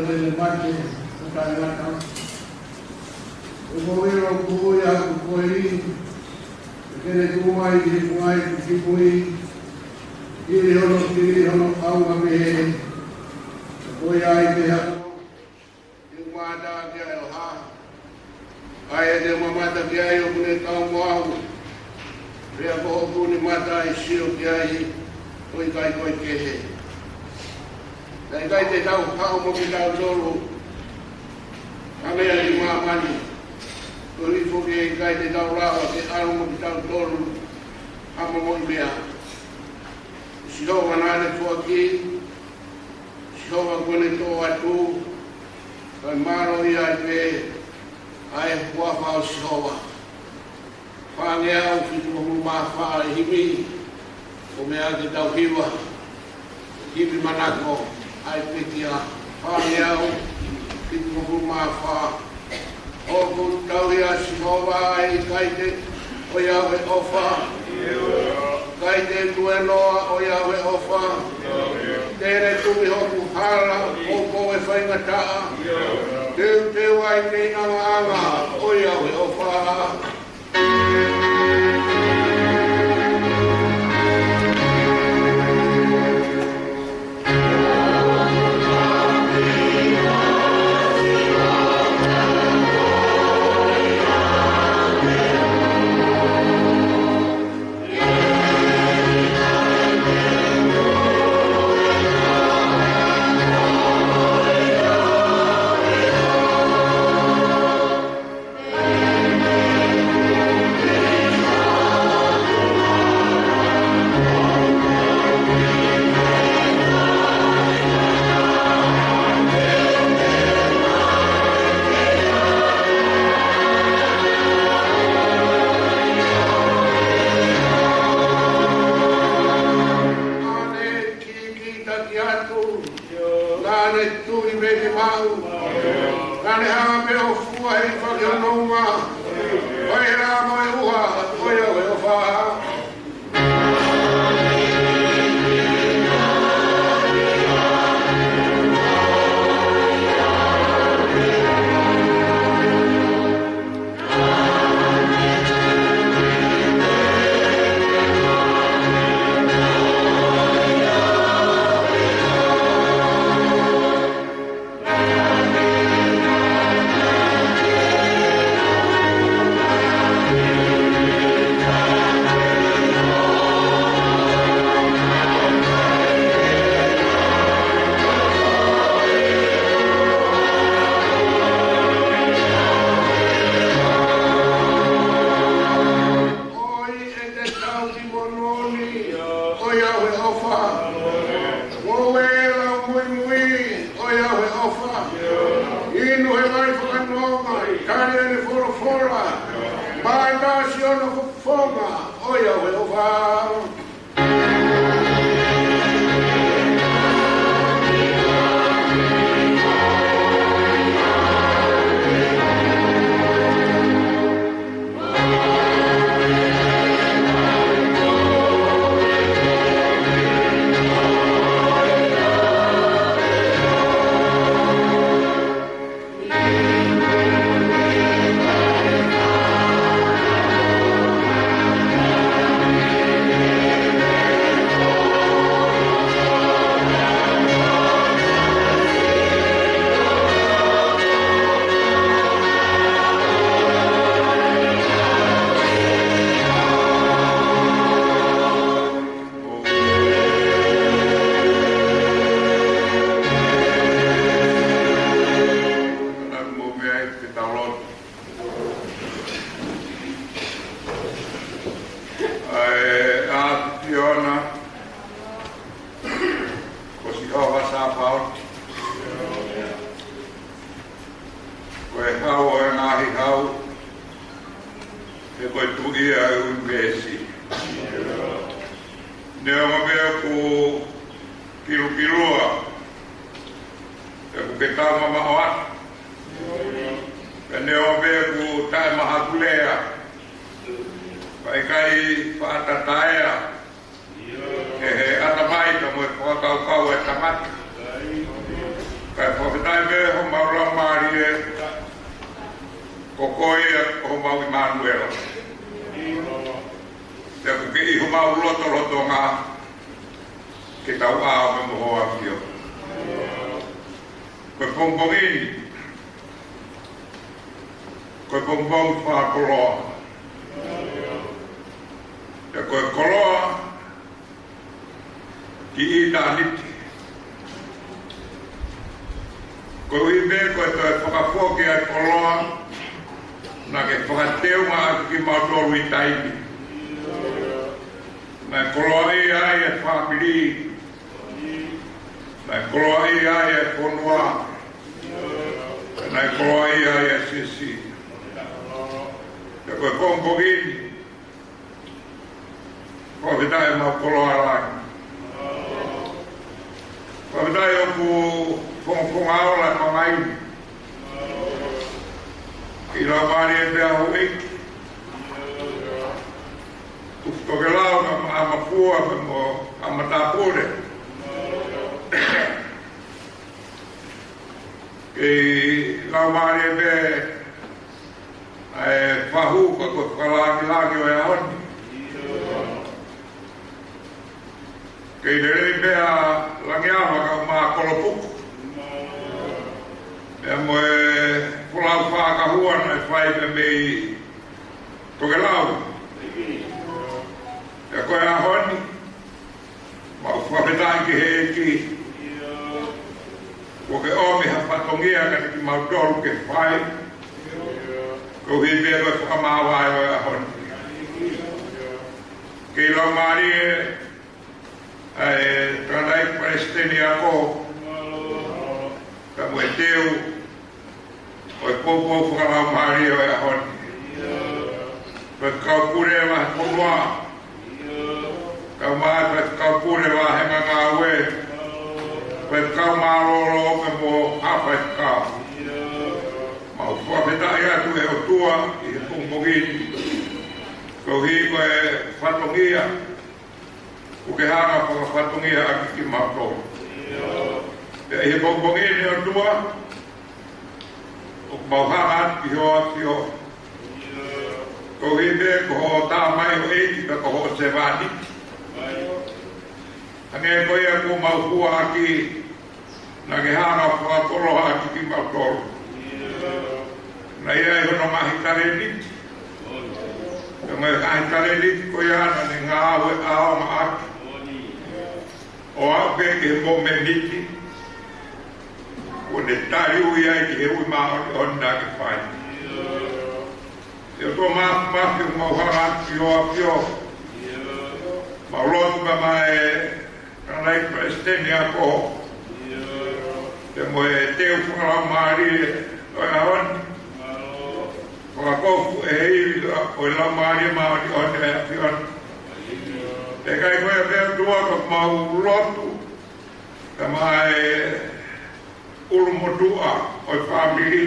le mate, kakailaka. Oko wiro kuhui a kukoiri, kere kumai, kumai, kipui, kiri hono, aunga mehe, koi ai te hano, iumada kia e oha, ai e te mamata kia e o kune tau moau, rea ko oku ni mata e sio kia i, koi kai koi kehe. Dai kai te tau hao mo ki tau tolu, kamea ni mamani, kori fuki e kai te tau rawa te aru mo ki tau tolu, hamo mo i mea. Sihova nane fuaki, sihova kone tō atu, kai maro i ai pe, ai huafa o sihova. Whange au fitu mo mawha e himi, o mea te tau hiwa, himi manako, ai petia, whange au, fitu mo mawha. O ku tau ia sihova ai kaite, o iawe ofa. Kai te tuenoa o Yahweh ofa, tere tumi hoku hala o koe whaingataa, teu te wai nei anga o Yahweh ofa. Kai koia o mau i Manuela. Te kuke i ho mau loto ngā ke tau ao me moho a kio. Koe pompongini, koe pompong whakoloa. Te koe koloa ki i tā niti. Koe uibe koe toi whakapoke ai koloa na ke whakateu ngā ki mautolu i taimi. Na koloa i ai e whapiri. Na koloa i ai e whonua. Na koloa i ai e sisi. Te koe pompongini. Koe vitai mau koloa rai. Koe vitai o ku whonga ola pangai. I la mari e pia hui. Toke lau ka amapua ka mo amatapure. Kei lau mari e pia whahu ka ko whalaki o e honi. Kei lere pia langiawa ka maa kolopuku. E mo e pulau whakahua na e whai pe mei toke lau. E koe a honi, mau whapetai ki he eki. Ko ke omi ha patongia ka ki mau toru ke whai. Ko hi mea koe whakamawai o a honi. Kei lau maari e tradai Palestini ako. Ka mo e teu, o e popo whakalau maari o a honi. Koe kau kure e wahe ponua. Kau maa kau kure wa he ngā ue. Koe kau maa lolo ke mo hapa e kau. Mau whapetai atu e o tua i he pungpongini. Kau hi koe whatongia. Uke hanga whatongia aki ki mātou. E he pungpongini o tua. O mau hanga ati ki hoa ki ho. Kau hi me ko ho tā mai o eiti ka ko ho se vāniki. Ane koe a ko mau kua aki na ke hana whakakolo aki ki mau tolu. Na ia e hono mahi tare niti. Ka mai kahi tare niti koe ana ni ngā aue ao ma aki. O au pe ke mo me niti. O ne tari ui ai ki he ui maa o nā ke whai. E o tō mahi o mau hara aki o a pio. Mau lotu ka mai Kanai Palestini ako. Te mo e teo whakalau maari o e honi. Whakakofu e hei o e lau maari maari o te e whion. Te kai koe a pēr tua ka mau lotu. Ka mai ulumotua o e whamiri.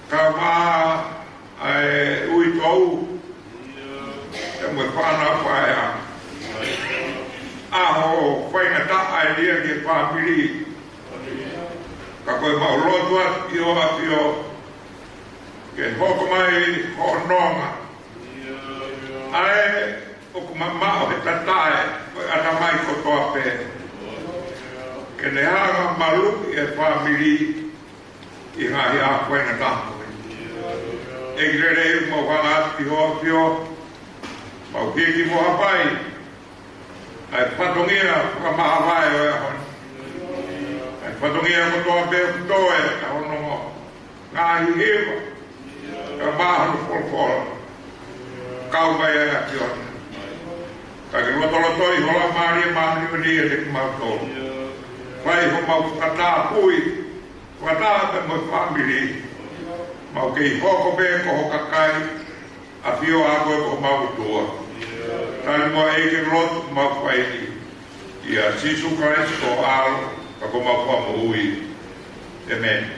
Ka maa ui tou. Te mo e whanau whaea. Aho whainga ta'a e lia ki whāpiri. Ka koe mau lotu ati o ati o. Ke hoko mai ho nonga. Ae o kumamao he tatae koe ata mai kotoa pē. Ke ne hanga maluki e whāpiri i ngahi a whainga ta'a. E grere i mau hanga ati o ati o. Mau kiki mo hapai. Ai patongia whakamahawai o e honi. Ai patongia kotoa pē kutoe ka hono ngāhi hewa. Ka mahanu wholkola. Kau mai e ati honi. Ka ki lotolotoi hola maari e mahani mani e te kumautolu. Whai ho mau whakatā pui. Whakatā pe mo whamiri. Mau kei hoko pē ko hokakai. A whio a koe ko mau tua. Tari mo eke lotu mau whaini. Ia sisu Christ o alo. Ka ko mau whamu ui. Amen.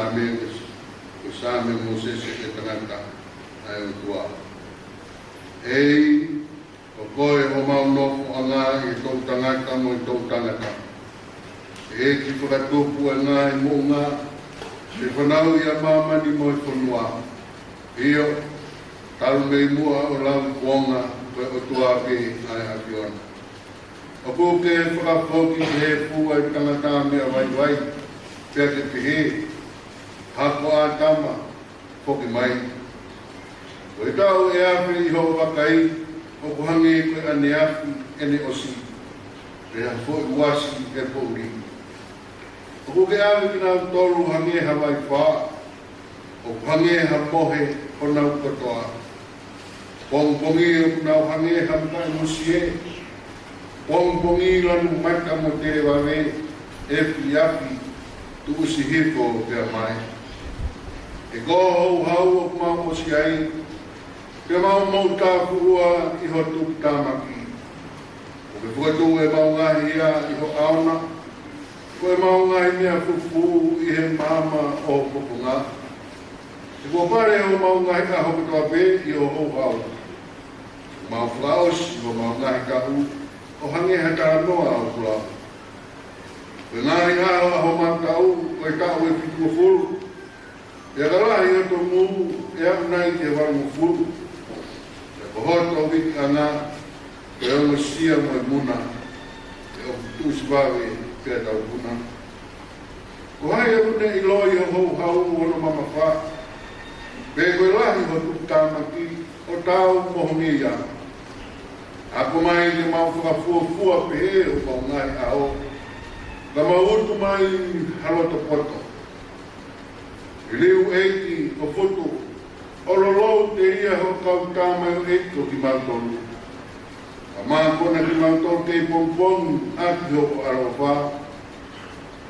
same o same Moses e tangata ai o tua. Ei, o koe o maunofo anga i tau tangata mo i tau tangata. E ki whakatupu anga i munga, e whanau i a mamani mo i whanua. Io, taru mei mua o lau kuonga koe o tuape ai afiona. O kuke e whakafoki he fua i tangata mea vai, pia te pihe, hako a tama, foki mai. O i tau e afi i ho wakai, o kuhangi koe ane afi ene osi, pe ha fo i wasi e pouri. O kuke afi ki nau tolu hangi ha vai wha, o kuhangi ha mohe o nau katoa. Pongpongi o nau hangi ha mkai musie, pongpongi lanu mata mo te wawe, e fi afi, tu usi hifo pia mai. E ko hau o kumau o si ai, pia mau mau tāpua i ho tuki tāmaki. O ke fuatu e mau ngahi ia i ho aona, ko e mau ngahi mea fufu i he mama o kupunga. E ko pare o mau ngahi a hoku toa pe i o ho hau. Mau flaos i ho mau ngahi kahu, o hange hata noa o flau. Ko ngahi a ho mau tau, ko e tau e pitu o fulu. E karahi o to mu e au nai te waru fulu. Ko hoto wiki anga, ko e ongo sia mo e muna, e o tusi wawe pia tau puna. Ko hai e une i loi o hou hau ono mama wha, pe koe lahi ho tuku tāmaki, o tau mohongi ia. Ako mai te mau whakafua pe he o mau ngai a o, ka mautu mai haloto poto. I liu eiti o foto, o lolou te ia ho kau tāmai o eito ki mautolu. A maa kona ki mautolu kei pompong aki ho ko arawha.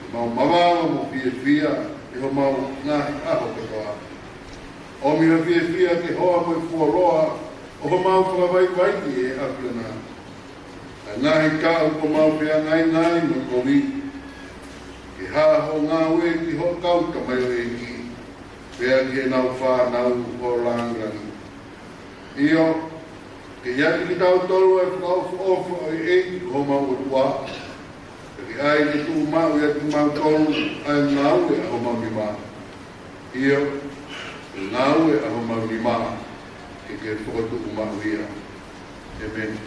I mau mawawa mo fia fia, i ho mau ngahi aho katoa. O miha fia fia ke hoa mo i fuaroa, o ho mau whakawai waiti e aklana. A ngahi ka o ko mau fia ngai ngai mo kovi. Ke haa ho ngā ue ki ho kau tamai o eiki. Pea ki e nau whānau o rangrani. Io, ke iaki ki tau tolu e whakaufu o e ho mau o tua. Ke ai ni tu mau i atu mau tolu ai ngau e ho mau ni maa. Io, ngau e ho mau ni maa ke whakatu u mau ia. Amen.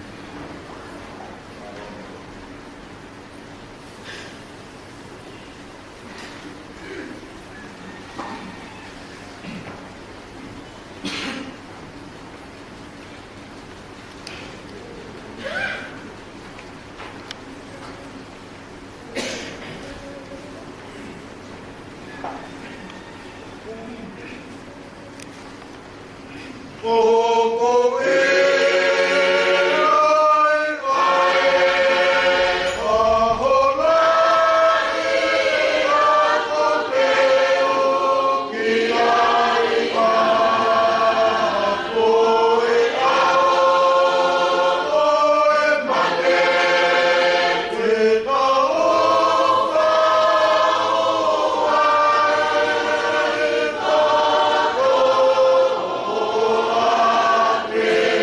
Yeah.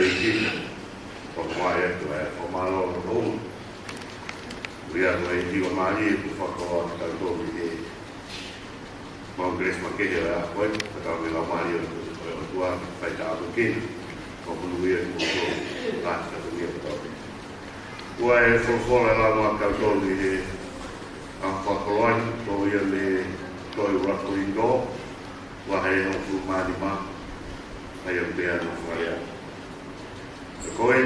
ki ko mai to e ko malo no ria no e di mali ku fa ko ta to ni mau gres make ya ko ta me la mali ko tua pai ta ko ki ko lu ia ko ta ta ni to ko e fo fo la ma ka to ni a fa ko to ia le to i ra ko indo wa he no fu ma di ma ai o te ano whaia. Koe,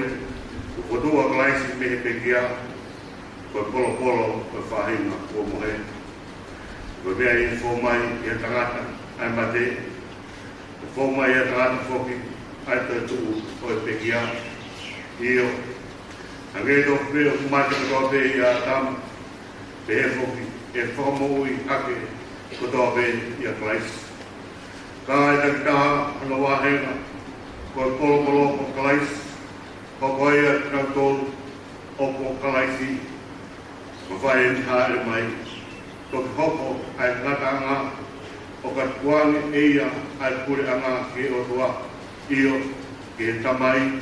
ko tua klaisi mehe pekia, koe polo koe whahinga kua mohe. Koe mea i whomai i a tangata, ai mate. Koe whomai i a tangata whoki, ai te tuu koe pekia. Io, a ngai no peo kumate koe pe i a tama, pe he whoki, e whamoi ake koe pe i a klaisi. Kai te kaha ana wahenga, koe polo o kalais, ko koe a katoru o ko kalaisi, ko whae ni haere mai, ko ki hoko ai ngata anga, o ka tuangi eia ai kure anga ki o tua, io ki he tamai,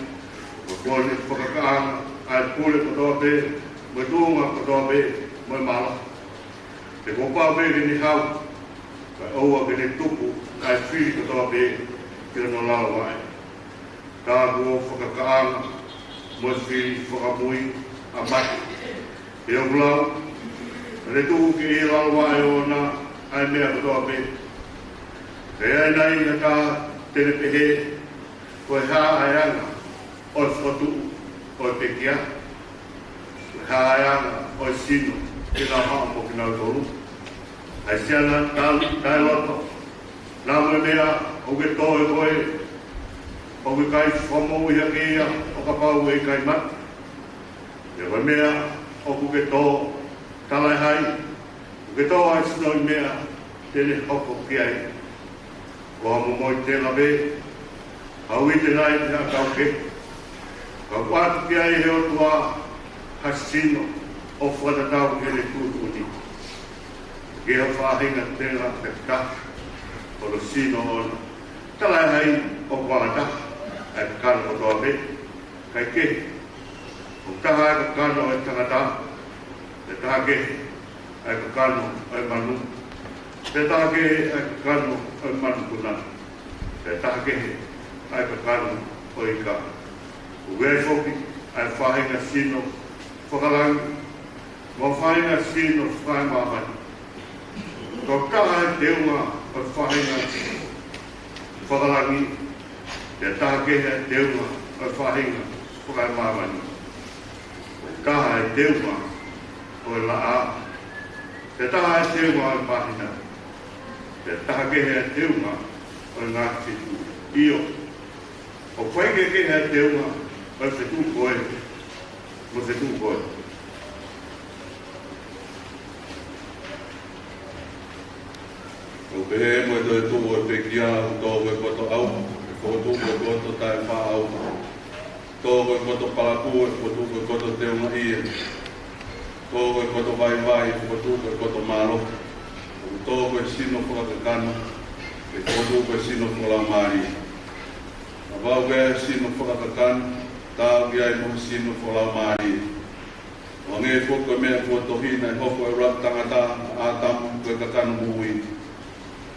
ko koe ni whakakaanga ai kure ko toa pe, mo tuunga ko toa pe, mo mala. Te ko pāwe ni hau, ka oua ki ne tupu, ai whiri ko toa pe, ki no lao ai. Ka kua whakakaanga, mo whiri whakamui, a mati. E o blau, re tuku ki e lao ai o na, ai mea ko toa pe. Ke ai nai na ka tere pehe, koe haa ai anga, o whatu, o pekia. Koe haa ai anga, o sino, ki nga haa mo ki nau toru. Ai siana, tai loto, nā moe mea, o ke toe koe, o ke kai whamau i hake ia, o ka pau e kai mat. E koe mea, o ke tō talai hai, o ke tō ai sino i mea, tene hoko ki ai. Ko amo moi te lawe, hau i te nai te akau ke. Ka wātu ki ai heo tua, hasino, o whatatau ke le tūtuni. Ke hau whahinga tēnā te kaha. O lo sino ona. Talai hai o kualata, ai ka kano o toa me, kai ke. O taha ai ka kano e tangata, te taha ke ai ka kano e manu. Te taha ke ai ka kano e manu kuna. Te taha ke ai ka kano o ika. O wei foki ai whahinga sino, whakarangi. Mo whahinga sino whaimamani. Ko taha ai te unga, o whahinga whakarangi, te tākehe te unga o whahinga whakaimāmani. O kaha e te unga o la a, te taha e te unga o pāhina, te tākehe e te unga o ngā whitu. Io, o whaikekehe e te unga o whitu koe, mo whitu koe. O pehe mo e tō e pekia o tō e koto au, e koto e koto tae wha au. Tō e koto palaku e koto e koto te unga ia. Tō e koto vai vai e koto e koto malo. Tō e sino whakakakana, e koto e sino whakamari. A wau e sino whakakakana, tāu ki ai mo sino whakamari. O nge whoko mea koto hina e hoko e rat tangata a tamu koe kakana mui.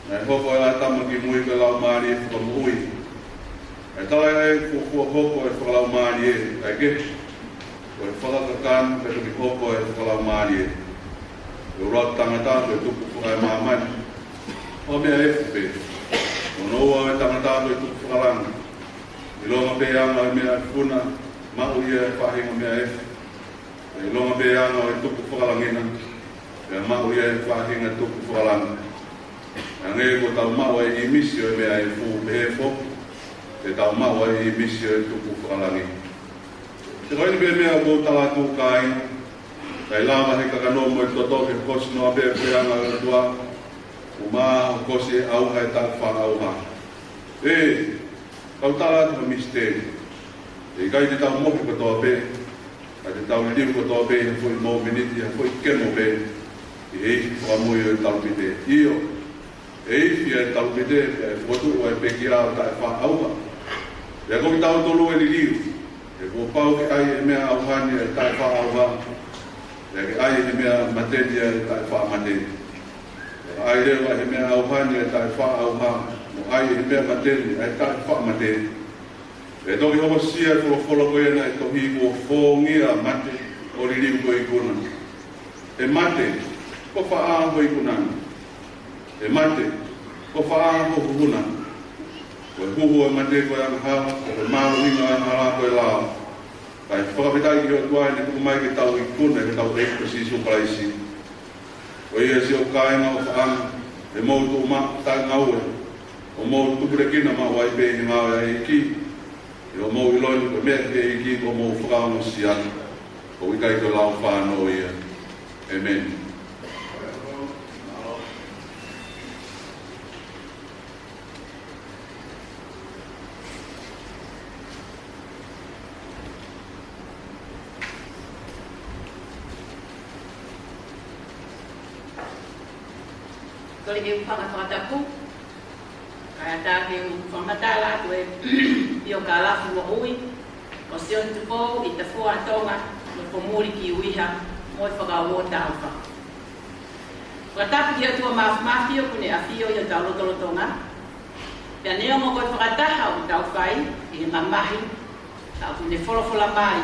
Nai hoko e atama ki mui ka lau maari e whakamui. E talai ai hoko e whakalau maari e, ai ke. Koe whakakakan pe ki hoko e whakalau maari e. E ura tangata pe tuku whakai maamani. O mea e whupe. O noua e tangata pe tuku whakalanga. I longa pe anga e mea puna, mau ia e whahinga mea e. I longa pe anga e tuku whakalangina. E mau ia e whahinga tuku whakalanga. Ngai ko tau mau e emisio e mea e fu pehe fok, te tau mau e emisio e tuku whakalangi. Te koini pe mea ko tala tu kai, kai lama he kakanomo e toto ke kosi noa pe peanga e tua, o maa o kosi e auha e tak wha auha. E, kau tala tu misteri. E kai te tau mohi ko toa pe, kai te tau liu ko toa pe, he fui mo miniti, he fui kemo pe, e eiki whakamui o tau pite. Io, e fia e tau pite, e whotu o e peki rao tae wha auha. Ya ko tau tolu e liu. E ko pau ke ai me au hani e tai fa au ha. Ya ke ai me materi e tai fa materi. Ai le wa me au hani e tai fa au ha. Mo ai me materi e tai fa materi. E to yo sia ko folo ko na to hi ko fongia mate o liu ko ikuna. E mate ko fa a ko ikuna. E mate ko fa a ko ikuna. Ko huhu e mate ko yang ha, ko maru inga yang hala ko la. Kai whakapitai ki o tuai ni kuku mai ki tau i kuna, ki tau eku si su paraisi. Ko ia si o kāinga o whaanga, e mou tu ma tai ngaue. O mou tupure kina ma wai pe i ngāwe ai ki. E o mou i loini ko mea ke i ki, ko mou whakaano si atu. Ko i kai ko lau whāno ia. Amen. Kali ke whakatapu, kaya tā ke whamatala tu e pio ka alafu wa ui, o sion tupo i te fua tonga, no pomuri ki uiha, mo i whakaua tāwha. Whakatapu ki atua mafio kune a fio i o tau lotolotonga, pia neo mo koe whakataha o tau whai, i he mamahi, tau kune wholofola mai,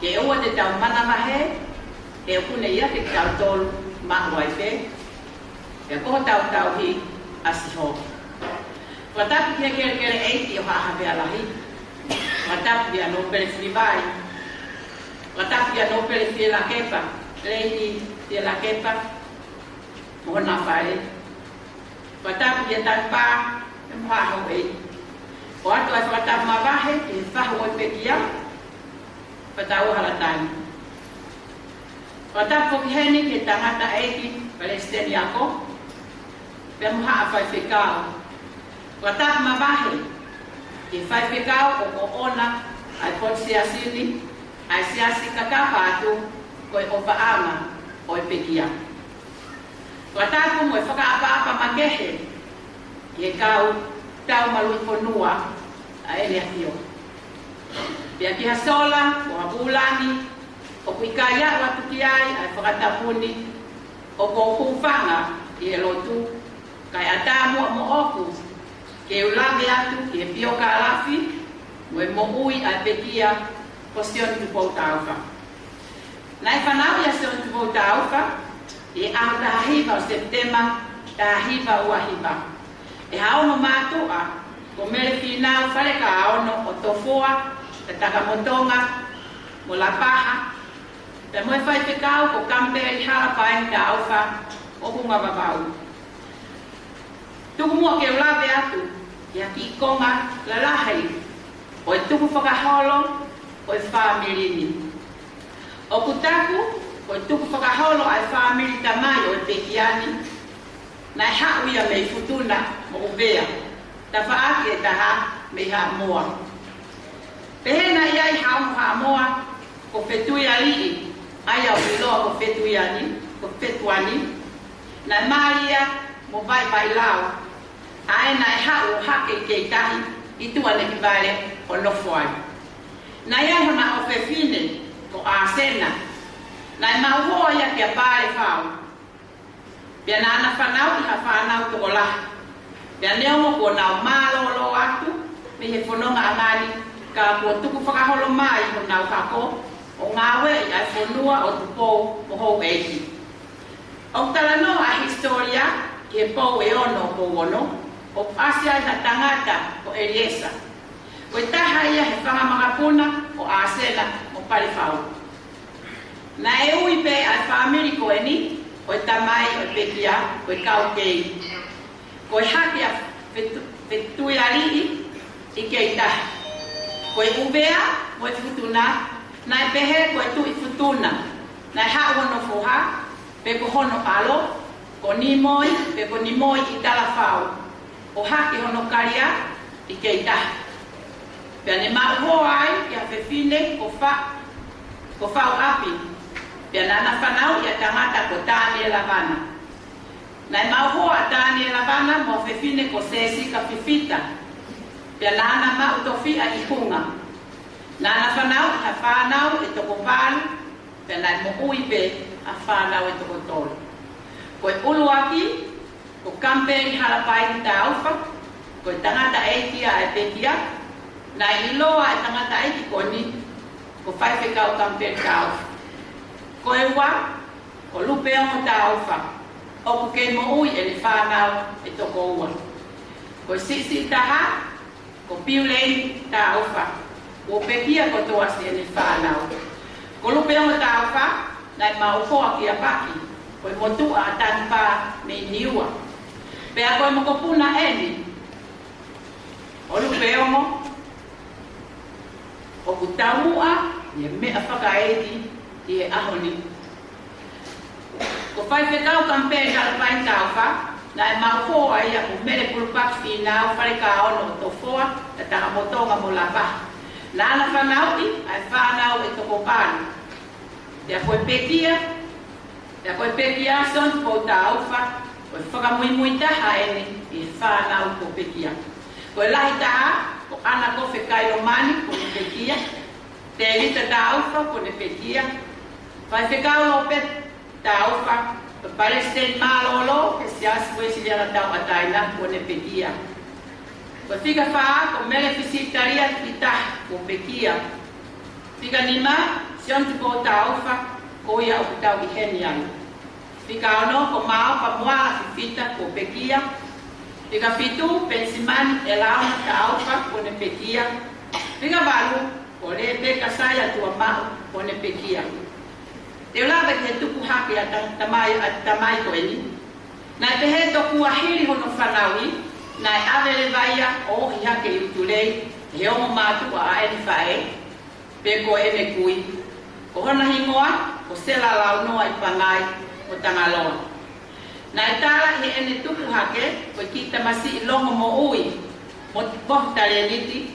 ke ua te tau mana mahe, ke o kune ia ke tau tolu, mahu ai pe, e koho tau hi asiho. Watapu kia kere eiti o haha vea lahi. Watapu kia no pere whibai. Watapu kia no pere whie la kepa. Leiti whie la kepa. Mohona whae. Watapu kia tanpa e mwaho ei. O atu ai watapu mawahe e whaho oi pekia. Watau halatani. Watapu ki heni ke tangata eiti Palestini ako. Pea muha a whai whikao. Watapu mawahe, i whai whikao o ko ona, ai pot siasini, ai siasi kakapa atu, koe o waanga, o i pekia. Watapu mo i whakaapa makehe, i e kau tau malui ponua, a ene a hio. Pea ki hasola, o habulani, o kuikaya watu ki ai, ai whakatapuni, o ko kufanga, i e lotu, kai ata mo oku ke ulame atu ke pio ka alafi mo mo ui a pekia postion tu potaufa nai fanau ya se tu potaufa e a da hiva septema da hiva wa hiva e hao no mato a ko mele final fale ka ono o tofoa te takamotonga mo la paha te mo fai te kau ko kampe i hala pai ka alfa o bunga babau. Tuku mua ke ulawe atu, ia ki konga lalahai, o e tuku whakaholo, o e whaamirini. O kutaku, o e tuku whakaholo ai whaamiri tamai o e pekiani, nai hau ia mei futuna mo uvea, ta whaaki e taha mei ha moa. Pehena iai hau ha moa, ko whetui alii, ai au iloa ko whetui ani, ko whetuani, nai mai ia, mo vai vai lao, ai nai hau hake kei tahi, i tuane ki vale o lofoai. Nai ai hona o whewhine, ko asena, nai mauhoa ia kia pare whau. Pia nana whanau i ha whanau to ola. Pia neongo ko nau mālolo atu, me he whanonga angani, ka kua tuku whakaholo mai ho nau kako, o ngawe i ai whanua o tupou mo hou eiki. O talano a historia, ki e pou e ono ko ono, o asia i ha tangata o Eliesa. O e taha ia he whangamakapuna o asena o parewhau. Na e ui pe ai whaamiri ko e ni, o e tamai o e pekia, o e kau kei. Ko e haki a whetui alii i kei taha. Ko e uvea mo e futuna, na e pehe ko e tui futuna, na e hao hono fuha, pe ko hono alo, ko ni moi, pe ko ni moi i tala whau. O haki hono karia i kei taha. Pea ne mauho ai ki a whewhine ko whau api. Pea nana whanau i a tangata ko tāne lavana. Nai mauho a tāne lavana mo whewhine ko sesi ka whiwhita. Pea nana ma utofi a ikunga. Nana whanau, a whanau e toko pālu, pea nai mo ui pe a whanau e toko tolu. Koe ulu aki, ko kampeni halapai ni ta aufa, koe tangata eikia e pekia, nai iloa e tangata eiki koni, ko whaiwhekau kampeni ta aufa. Koe ua, ko lupe ongo ta aufa, o ku kei mo ui e ni whanau e toko ua. Koe sisi taha, ko piulei ta aufa, ko pekia ko toasi e ni whanau. Ko lupe ongo ta aufa, nai maukoa ki a paki, koe motua a tanpa me niua. Pea koe mokopuna eni, o lupe ongo, o ku taumua, ia mea whakaedi i e ahoni. Ko whaiwhekau kampeni halapai tauwha, na e maukoa ia ko mere kulupaki whinau whare ka ono o tofoa, e tanga motonga mo lapa. Na ana whanau i, ai whanau e toko pānu. Ia koe pekia, ia koe pekia son ko tauwha, koe whakamui taha ene i whanau ko pekia. Koe lahi taha, ko ana ko whekairo mani ko ne pekia, te rita tauwha ko ne pekia, whaiwhekau lo pet tauwha, Palestine malolo, ke siasi koe siliana tau ataina ko ne pekia. Koe whika whaa ko mele fisitaria ki taha ko pekia. Whika nima, siontu ko tauwha, ko ia o kitau i heni anu. Whika ono ko mao pa moala fifita ko pekia. Whika fitu, pensimani e launa tauwha ko ne pekia. Whika walu, ko le peka saya tua mao ko ne pekia. Te ulava ki he tuku hake a tamai ko eni. Nai te he toku ahiri hono whanaui, nai awele vaia o hi hake i utulei, he omo mātu a eni whae, pe ko eme kui. Ko hona hingoa, ko sela lau noa i pangai o tangaloa. Nai tala he ene tuku hake, ko ki tamasi i longo mo ui, mo boh tale niti,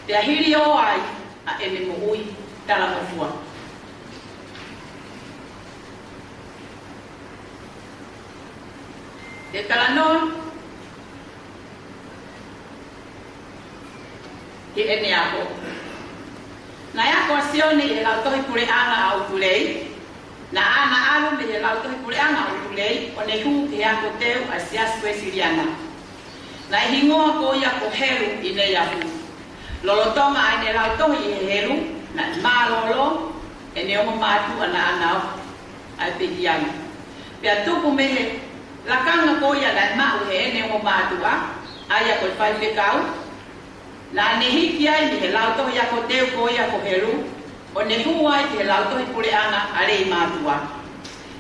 te ahiri o ai a ene mo ui tala mo fua. Te talanon, ki ene ako. Nai ako asione e lau tohi pule anga au tulei, na ana alu me e lau tohi pule anga au tulei, o ne hu ke ako teu a sias koe siriana. Nai hingoa ko ia ko heru i ne yahu. Lolotonga ai ne lau tohi e heru, na malolo, e ne omo matu ana anau, ai pekiana. Pea tupu mehe, lakanga ko ia lai mau he ene o mātua, aia ko whaiwhekau. Nā ne hiki ai ni he lautohi a ko teu ko ia ko heru, o ne hu ai ki he lautohi pule anga a rei mātua.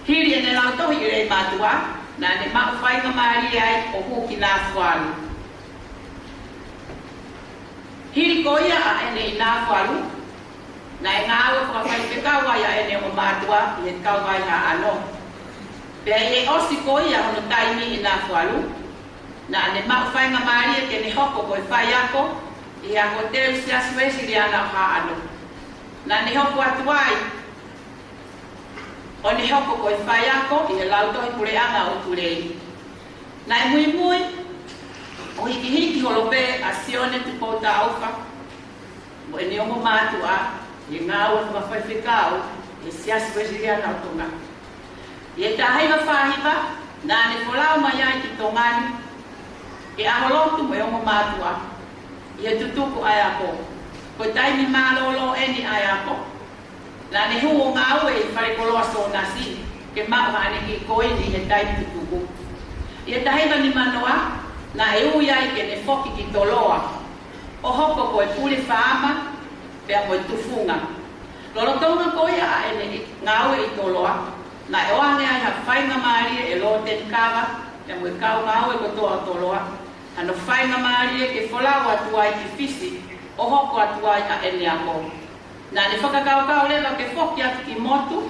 Hiri e ne lautohi i rei mātua, nā ne mau whainga maari ai o huki nā whalu. Hiri ko ia a ene i nā whalu, nā e ngāua kwa whaiwhekau ai a ene o mātua i he kau vai ha ano. Pea e osi ko ia hono taimi i nā whalu, na ne mau whainga maari e ke ne hoko koe whai ako, i ako teu si asuesi ri ana o ha ano. Na ne hoko atu ai, o ne hoko koe whai ako, i he lautohi pure anga o turei. Na e mui mui, o hiki hiki holope a sione tupo ta auwha, mo e ne omo mātua, i ngā ua kwa whaiwhekau, e si asuesi ri ana o tonga. Ie tahaiwa whahiwa, nā ne wholau mai ai ki tongani, e aholotu me omo mātua, i he tutuku ai ako. Ko taimi mālolo eni ai ako, nā ne hu o ngā ue i wharekoloa so nasi, ke mau hane ki koini he taimi tutuku. Ie tahaiwa ni manoa, nā e ui ai ke ne whoki ki toloa, o hoko koe pule whaama, pea koe tufunga. Lolotonga koe a ene ngā ue i toloa, na e oange ai ha whainga maari e lo ten kawa, e mui kau ngau e kotoa toloa, ano whainga maari e ke wholau atu ai ki fisi, o hoko atu ai a ene ako. Na ne whakakau lewa ke whoki atu ki motu,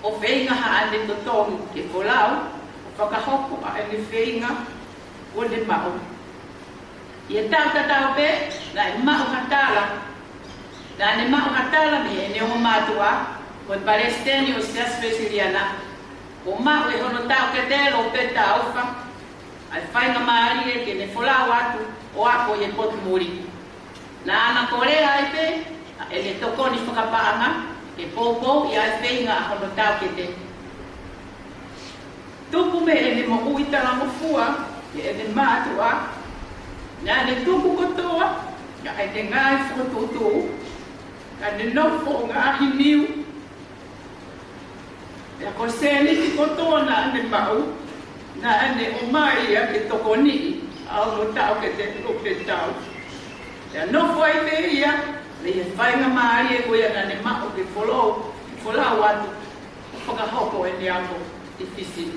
o whainga ha ane totohu ke wholau, o whakahoko a ene whainga, o ne mao. I e tau tatau pe, na e mao hatala, na ne mao hatala me e ne o mātua, ko Palestine o sias pesiriana, o mau e hono tau ke telo pe tauwha, ai whainga maari e ke ne wholau atu o ako i e potu muri. Nā ana korea e pe, e le tokoni whakapaanga, e pōpō i ai whainga a hono tau ke te. Tuku me e ne mo uitara mo fua, e ne mātua, nā ne tuku kotoa, ka e te ngai whakatutu, ka ne nofo ngāhi niu, e ko sēni ki kotoa nā ne mau, nā ne o mai a ke tokoni, au no tau ke te lupe tau. E nofo ai te ia, le e whainga maari e koia nā ne mau ke wholau atu, whakahoko e ne ako te whisi.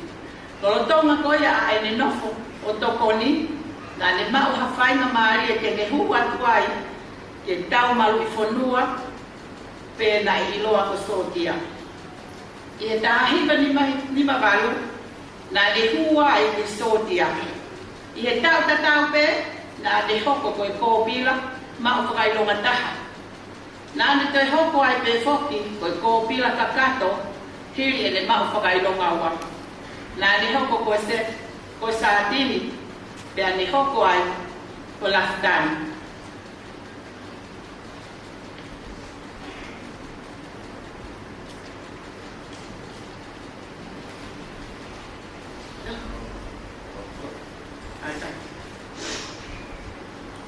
Lolotonga koia a e ne nofo o tokoni, nā ne mau ha whainga maari e ke ne hu atu ai, ke tau malu i whanua, pēna i iloa ko sōtia. I he tāhiwa nima walu, nā ne hua ai ke sōtia. I he tau tatau pē, nā ne hoko koe kōpila, ma o whakailonga taha. Nā ne toi hoko ai pē whoki, koe kōpila kakato, hiri e ne ma o whakailonga ua. Nā ne hoko koe sātini, pēa ne hoko ai ko laftani.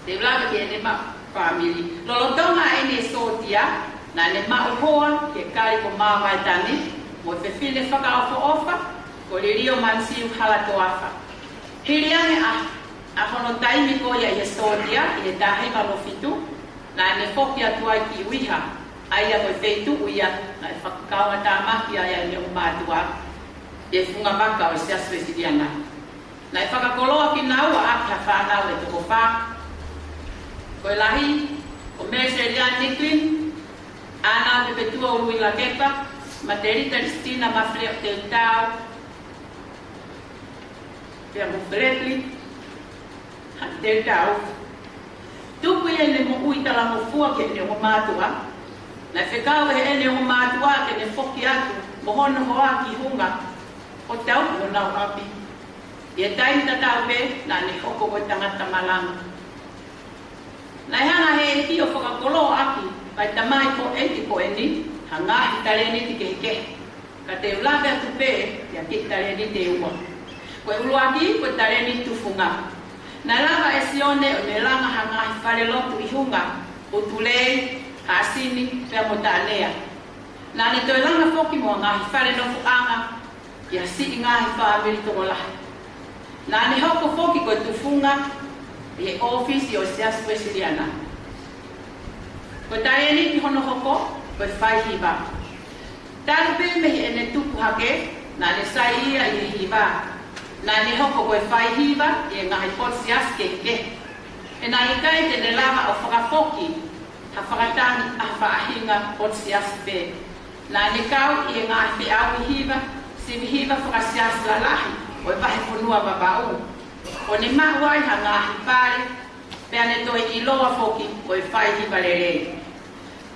Te wlaka ke ne ma family. Lolotonga e ne sōtia, nā ne ma uhoa ke kari ko māwai tani, mo te whine whakaofa ofa, ko le rio mansiu hala toafa. Hiri ane a hono taimi ko ia i he sōtia, i he tāhiwa no fitu, nā ne whoki atu ai ki uiha, aia koe wheitu uia, nā e whakakaunga tā maki aia i ne umātua, e whunga maka o se asu e siriana. Nā e whakakoloa ki naua aki ha whānau e toko whā, koe lahi, o Merce Elian Niklin, ana pe petua o Rui Lakepa, ma te Rita Ristina ma freo te utau, pe a Mufretli, te utau. Tuku i ene mo uitala mo fua ke ene o mātua, na whekau e ene o mātua ke ne whoki atu, mo hono hoa ki hunga, o tau o nau api. I e taimi tatau pe, na ne hoko koe tangata malanga. Nai hana he ki o whakakolo aki, pai tamai ko eki ko eni, ha ngahi tareni ti ke. Ka te ulaka tu pe, ia ki tareni te ua. Koe ulu aki, koe tareni tu funga. Nai lava e sione o ne langa ha ngahi whare lotu i hunga, o tulei, ha asini, pia mo tānea. Nā ne toi langa whoki mo ngahi whare lotu anga, ia si i ngahi whaamiri tongo lahi. Nā ne hoko whoki koe tu funga, i he office i o se asu e siriana. Ko taeni ki hono hoko, koe whai hiwa. Tāru pe mehi e ne tupu hake, nā ne sai ia i hiwa. Nā ne hoko koe whai hiwa, i e ngahi potsi aske ke. E nā i kai te ne lava o whakafoki, ha whakatangi a whaahinga potsi aske. Nā ne kau i e ngahi te au i hiwa, sivi hiwa whakasias la lahi, o e wahe whanua babau. O ne mahuai ha ngahi pare, pea ne toi i loa whoki o e whai hiwa rerei.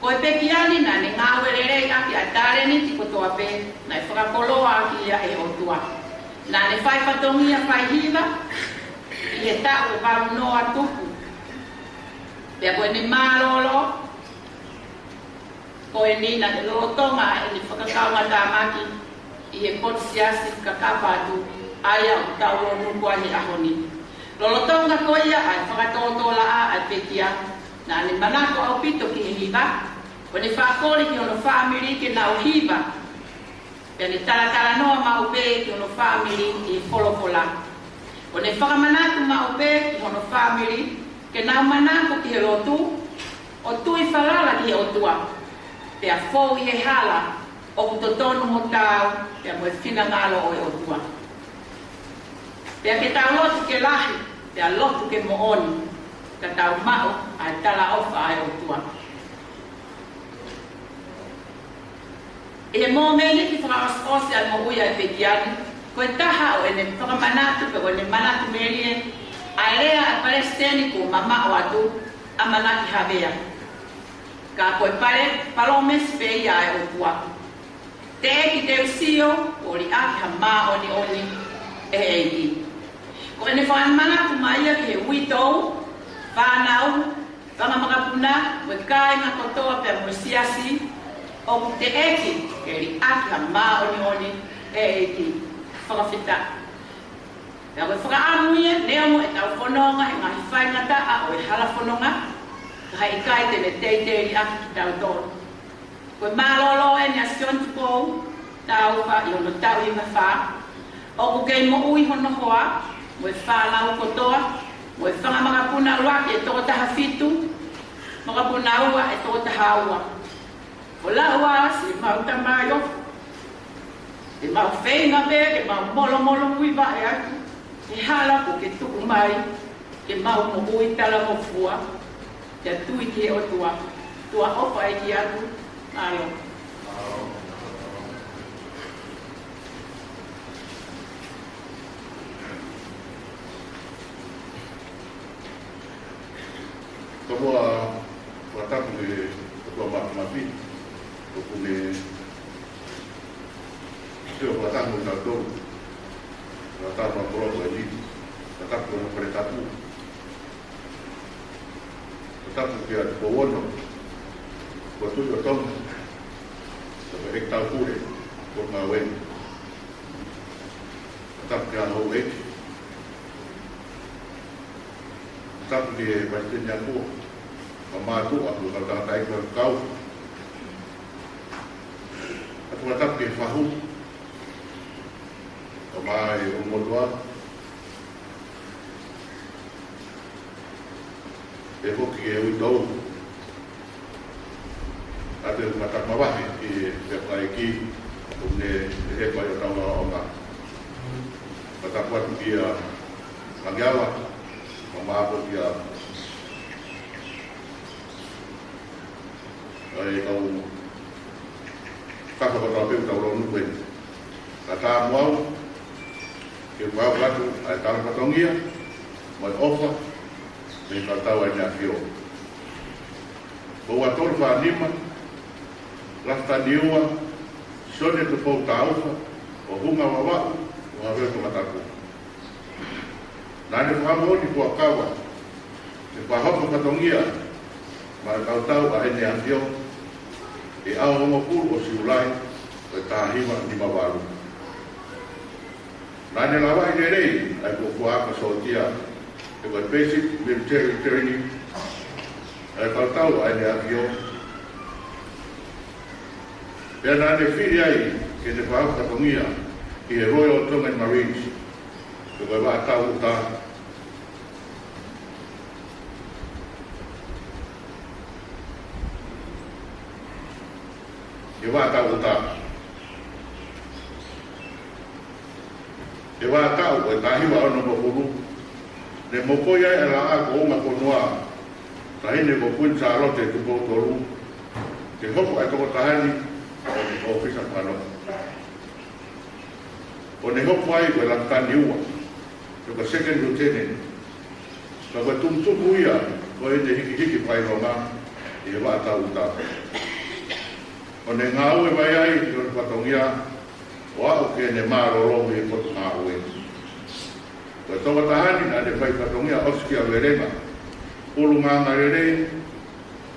Ko e pekiani na ne ngāwe rerei aki a tāreni ti kotoa pe, na e whakakoloa aki ia e otua. Nā ne whai whatongi a whai hiwa, i he tāu e waru noa tuku. Pea koe ne mārolo, ko e ni na te lorotonga e ni whakakaunga tā maki, i he potisiasi kakapatu, aia o taulo nuku ahi ahoni. Lolotonga koia ai whakatotola a pekia, nā ne manako au pito ki he hiwa, o ne whakori ki ono whamiri ki nau hiwa, pia ne taratara noa maupe ki ono whamiri ki wholopola. O ne whakamanako maupe ki ono whamiri, ke nau manako ki he lotu, o tui whalala ki he otua, pia fōu i he hala, o kutotonu mo tau, pia mo e whina ngalo o e otua. Pea ke tau lotu ke lahi, pea lotu ke mooni, ka tau mao ai tala ofa ai otua. E mō meni ki whakaosose ai mo uia e pekiani, koe taha o ene whakamanatu pe o ene manatu merien, ai rea e palesteni ko mamao atu, a manaki havea. Ka koe pare, palomes pe ia ai otua. Te eki te usio, o li aki ha maa oni e eiki. Ko ene whaamanga kumaia ke uitou, whanau, whangamakapuna, we kai ngā kotoa pe moisiasi, o te eki, ke ri aki ha maa oni e eki whakawhita. Pea koe whakaamuia, neo mo e tau whanonga, he ngahi whaingata a o e hala whanonga, ka hai kai te me teitei ri aki ki tau tōru. Koe mālolo e ni a sion tukou, tau wha i ono tau i mawha, o ko kei mo ui hono hoa, mo e whanau kotoa, mo e whangamakapuna ua ke e toko taha fitu, makapuna ua e toko taha ua. O la ua si mau tamayo, e mau whenga be, e mau molo muiwa e atu, e hala ko ke tuku mai, ke mau mo ui tala mo fua, te tui ke o tua opa e ki atu, alo. Semua watak di ketua mati, hukumnya setiap watak mengatur, watak mengatur lagi, watak mengatur tetap dia bawa waktu jatuh sebagai tahu pun pengawin tetap dia awet tetap dia pasti nyambung mematu aku kalau tak kau aku tetap dia faham kemai umur dua Ebo que eu dou ada mata mawah di sekolah ini kemudian hebat yang tahu orang mata kuat dia anggawa memaafkan dia kau kakak berapa tahu orang nubin kata mau kita buat ada pertonggia mau offer ni katawa nya fio boa torfa anima rasta diua sone to fo tau o hunga wawa o ave to mataku nane famo di po kawa se pa hopo katongia ma tau a ene afio e ao mo pu o siulai o tahima di mawalu nane lawa ine rei ai ko ka sotia it was basic military training. Kalau tahu ada avion, dan ada filiai kita faham katanya di Royal Ottoman Marines. Sebab tahu tak, dia tahu tak, dia tahu tahu orang nombor puluh. Ne mokoia e la ako o makonoa tahi ne mokun sa rote tu po toru ke hopo ai toko tahani o ne ofisa pano o ne hopo ai ko la tani ua ko ka second lieutenant ka ko tum uia ko e te hiki pai ronga e wa tau ta o ne ngau e mai ai ko patongia o au ke ne maroro e ko ngau e ko toka tahani na de pai patongia oski a verenga ulu nganga rere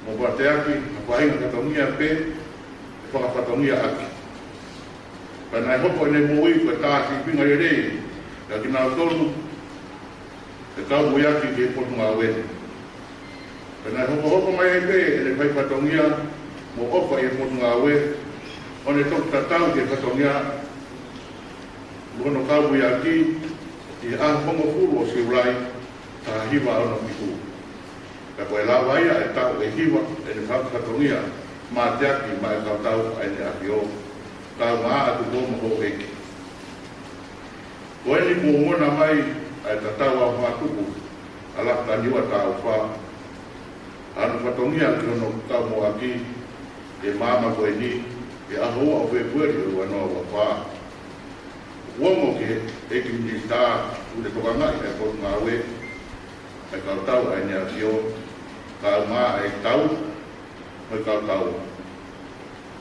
mo bate aki ko ainga katongia pe ko patongia aki pana hopo ne moi ko ta si pinga rere ka kina tolu e ka buiaki ke ko ngawe pana hopo mai pe ne pai patongia mo ofa e mo ngawe one tok tatau ke patongia mono ka buiaki i a hongo furu o siulai ta hiwa ono piku. Ka koe la waia e tau e hiwa e ne whakatongia ma teaki ma e kautau e ne apio tau maa atu tōma ho eki. Koe ni mōmona mai e tatau a whatuku a lakta niwa tau wha anu whatongia ki ono tau mo aki e mama koe ni e ahoa o whepueri o anoa wa wha. Uomo ke e ki ni sta ule toka ngai e ko ngawe e ka tau ai nya fio ka ma e tau mo ka tau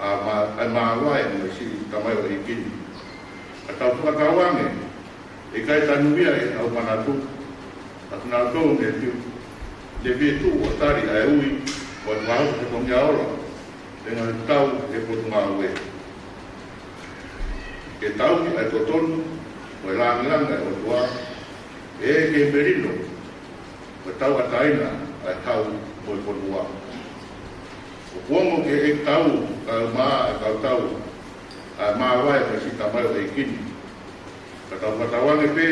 a ma wa e mo si tamai o ikin a tau ka tawange e kai tanu bia e au manatu At nā tō me tiu, le vitu o tari ai ui, o ngāu te tongi aola, e ngā tau e potu ngā ue. Ke tau ki ai totonu, o e langilanga e o tua, e ke merino, o tau ataina ai tau o e potu wā. O kuongo ke e tau, ka maa e kau tau, a maa wai ka si tamai o e kini. Ka tau katawange pe,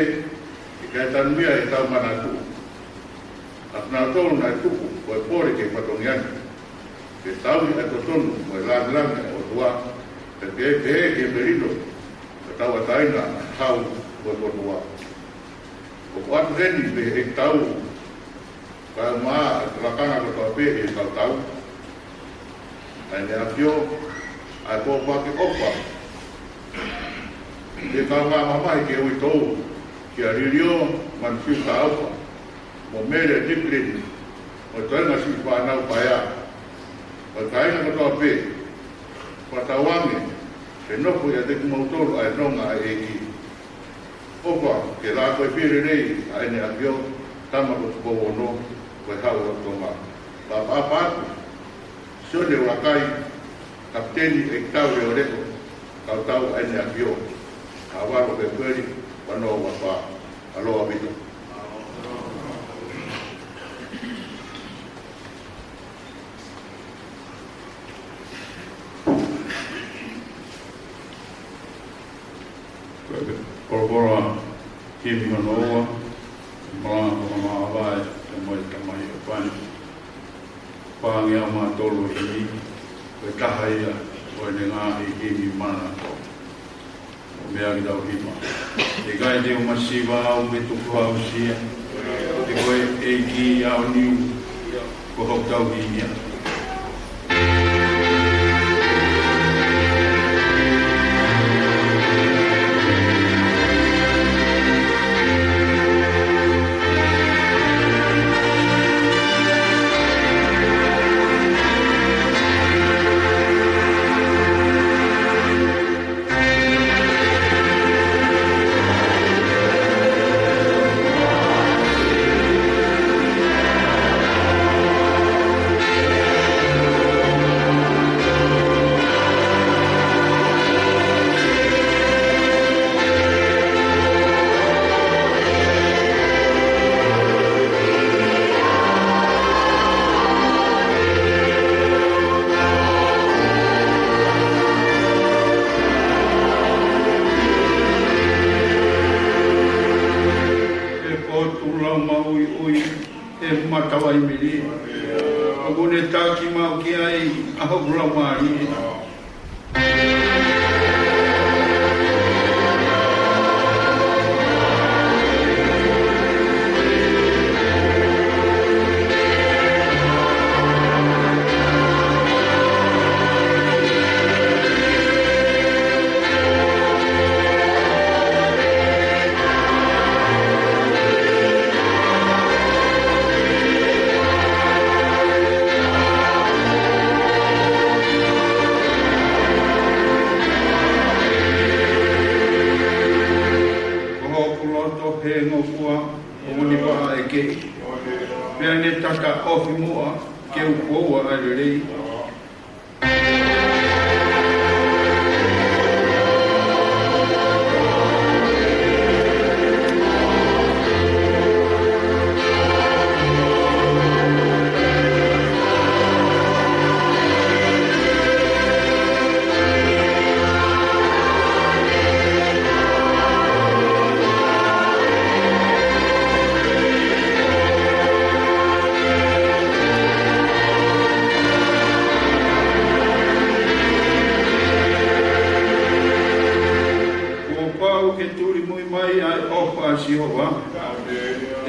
i kai tanumia e tau manatu. At nā tōru nai tuku, o e pōre ke patongiani. Ke tau i ato tonu, o e langilanga o tua, e ke merino, ka tau ataina tau o e potua. O ko atu reni pe e tau, ka maa e rakanga ko tau pe e kau tau. Ai ne apio, ai pōpua ke opa. E kau ngā mamai ke ui tōu, ki a ririo man fiu ka aupa. Mo mele diplin, o toenga si whanau paia. O kaina katoa pe, whatawange, e nopu ia te kumautoro ai nonga ai eki. Opa, ke la koe pire rei, ai ne apio, tama ko tukowo no, koe hau o tonga. La papa aku, sone ura kai, kapteni e tau reo reko, kau tau ai ne apio. A waro ke kweri, wanoa wapa, aloha vito. Korokora kimi manoa, maranga ko maa vai, e moi tamahi o pani. Pāngi au maa tolu i ni, koe taha ia, koe ne ngāhi kimi mana ko. O mea ki tau hima. E kai te o masiwa au me tuku au sia, e koe e ki au niu, ko hau tau hi ia.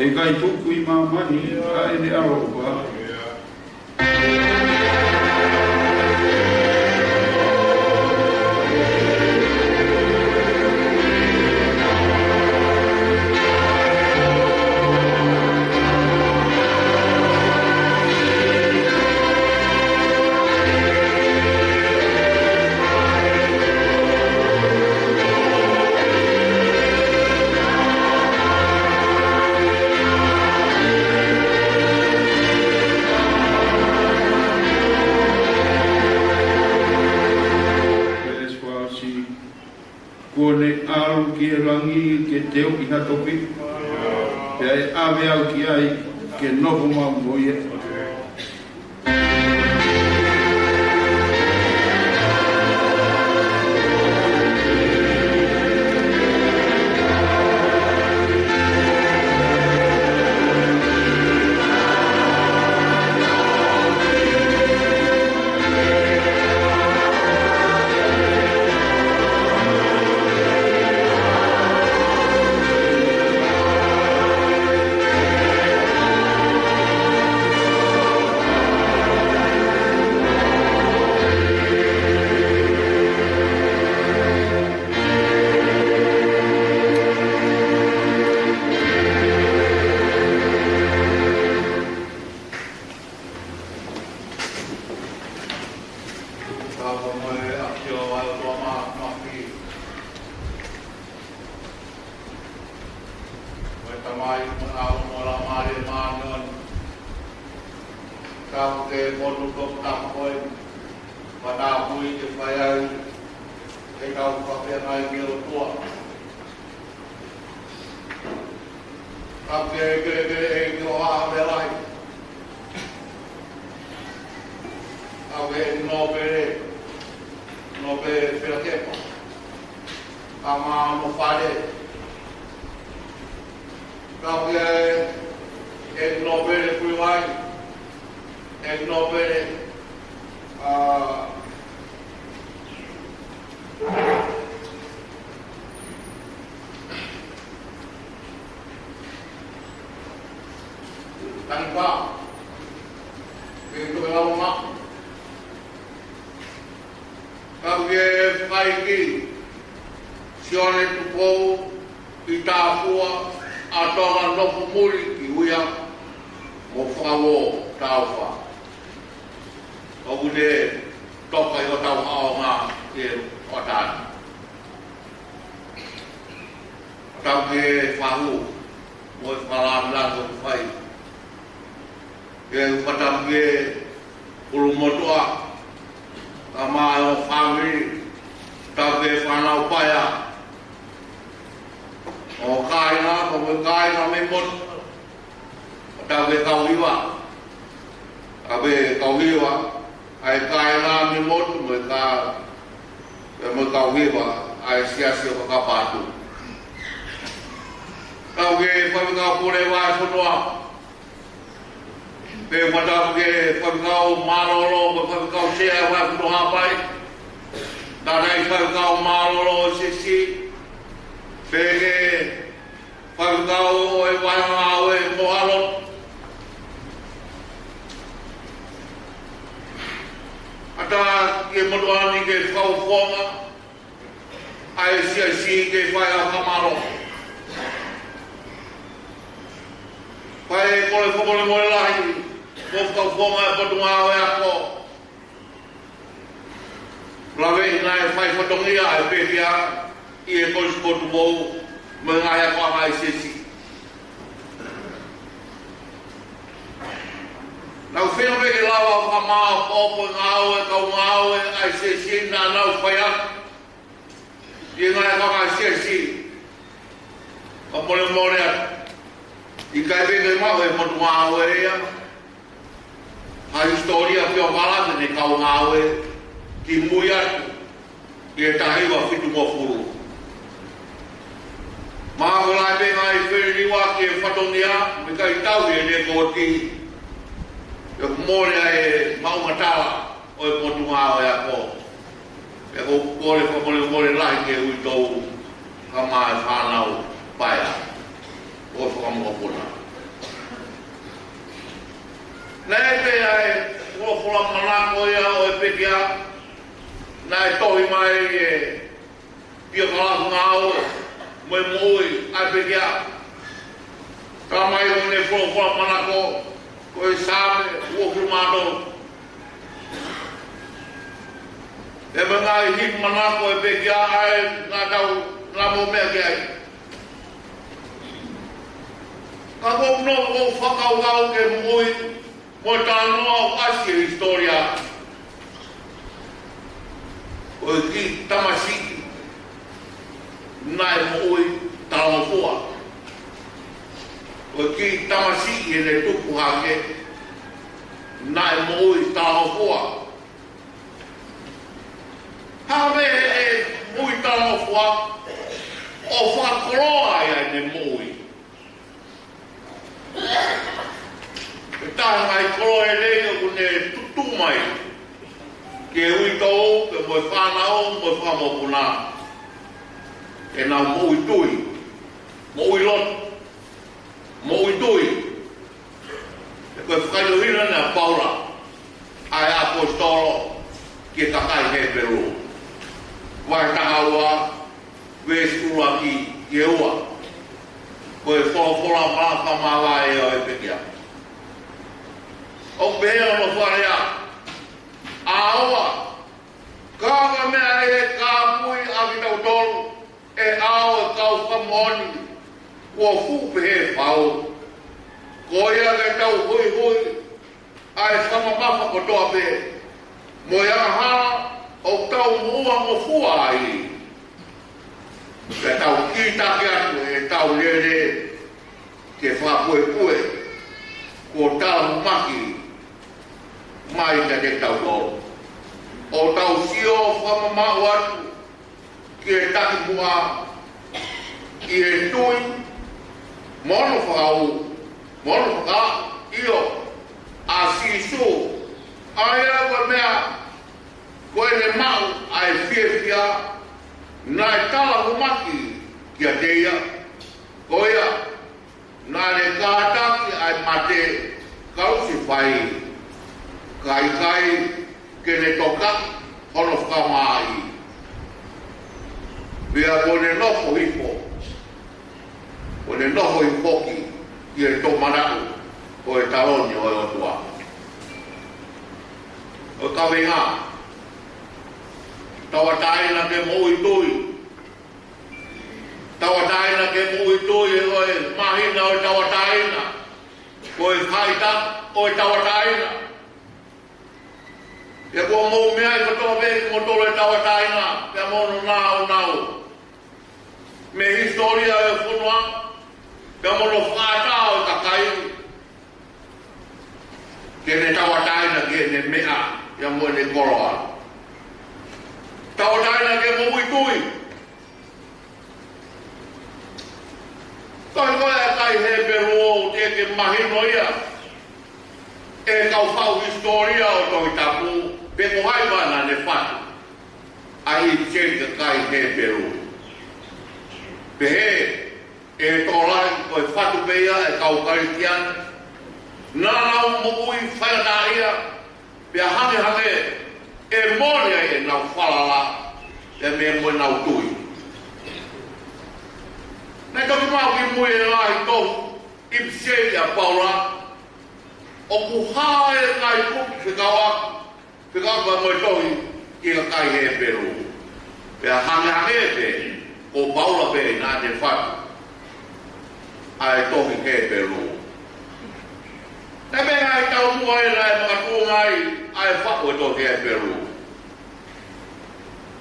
E kai tuku i mamani, a ene aropa. ki e rangi ke te oki na topi. Te ai ave au ki ai ke nofu mau moia. nai mo ui talo fua. O ki tamasi e le tuku hake, nai mo ui talo fua. Hawe e ui talo fua, o whakoroa ia ne mo ui. E taha mai koro e leo kune tutu mai. Ke ui tau, ke moe whanau, moe whamopuna. E nā mo ui tui, mo ui lot, mo ui tui. E koe whakaiohina nea paura, ai apostolo, ke kakai he peru. Wai tahaua, wesura ki ke ua. Koe whorofora maka mawa e o e pekia. O pehea no wharea, aoa, kāga mea e kāpui a ki tau tolu, e ao e kau whamoni, kua whupehe whao. Ko ia ke tau hui hui, ai whamamafa kotoa pe, mo ia hana, o tau mua mo fua ai. Ke tau kita ke atu e tau lere, ke whapue pue, ko tau maki, mai ka te tau tolu. O tau sio whamamau atu, ki e taki mua, ki e tui, mono whakau, mono whaka, io, a sisu, aia koe mea, koe ne mau, ai whiawhia, nai tala humaki, ki a teia, koea, nai ne kātaki ai mate, kausi whai, kai, ke ne toka, hono whakamai. Vea kone noho hipo, kone noho hipoki, ki e tō manaku, ko e taroni o e otua. O kawe ngā, tawataina ke mui tui, tawataina ke mui tui e oe mahina o e tawataina, ko e whaita o e tawataina. E kua mou mea i katoa veki mo tolo e tawataina, pia mono nao nao. Me historia e whunua, pia mono whātao e kakai. Ke ne tawataina ke ne mea, pia mo ne koroa. Tawataina ke mo ui tui. Kai koe e kai he peru o te ke mahino ia. E kau whau historia o toi tapu, pe ko hai wana ne whatu. Ai tjenka kai he peru. Pe he, e tōlai koe whatu peia e kau karitian. Nānau mo ui whaina ia, pe a hange, e moria e nau whalala, e me moe nau tui. Nei toki mau ki mui e lai tohu, ipsei a paura, o ku hae kai kuki whikawa moe tohi ki a kai he peru. Pe a hange pe, o paula pe nā te whatu, ai tohi he peru. Nei me ai tau mua e nai makatua ngai, ai whako e tohi he peru.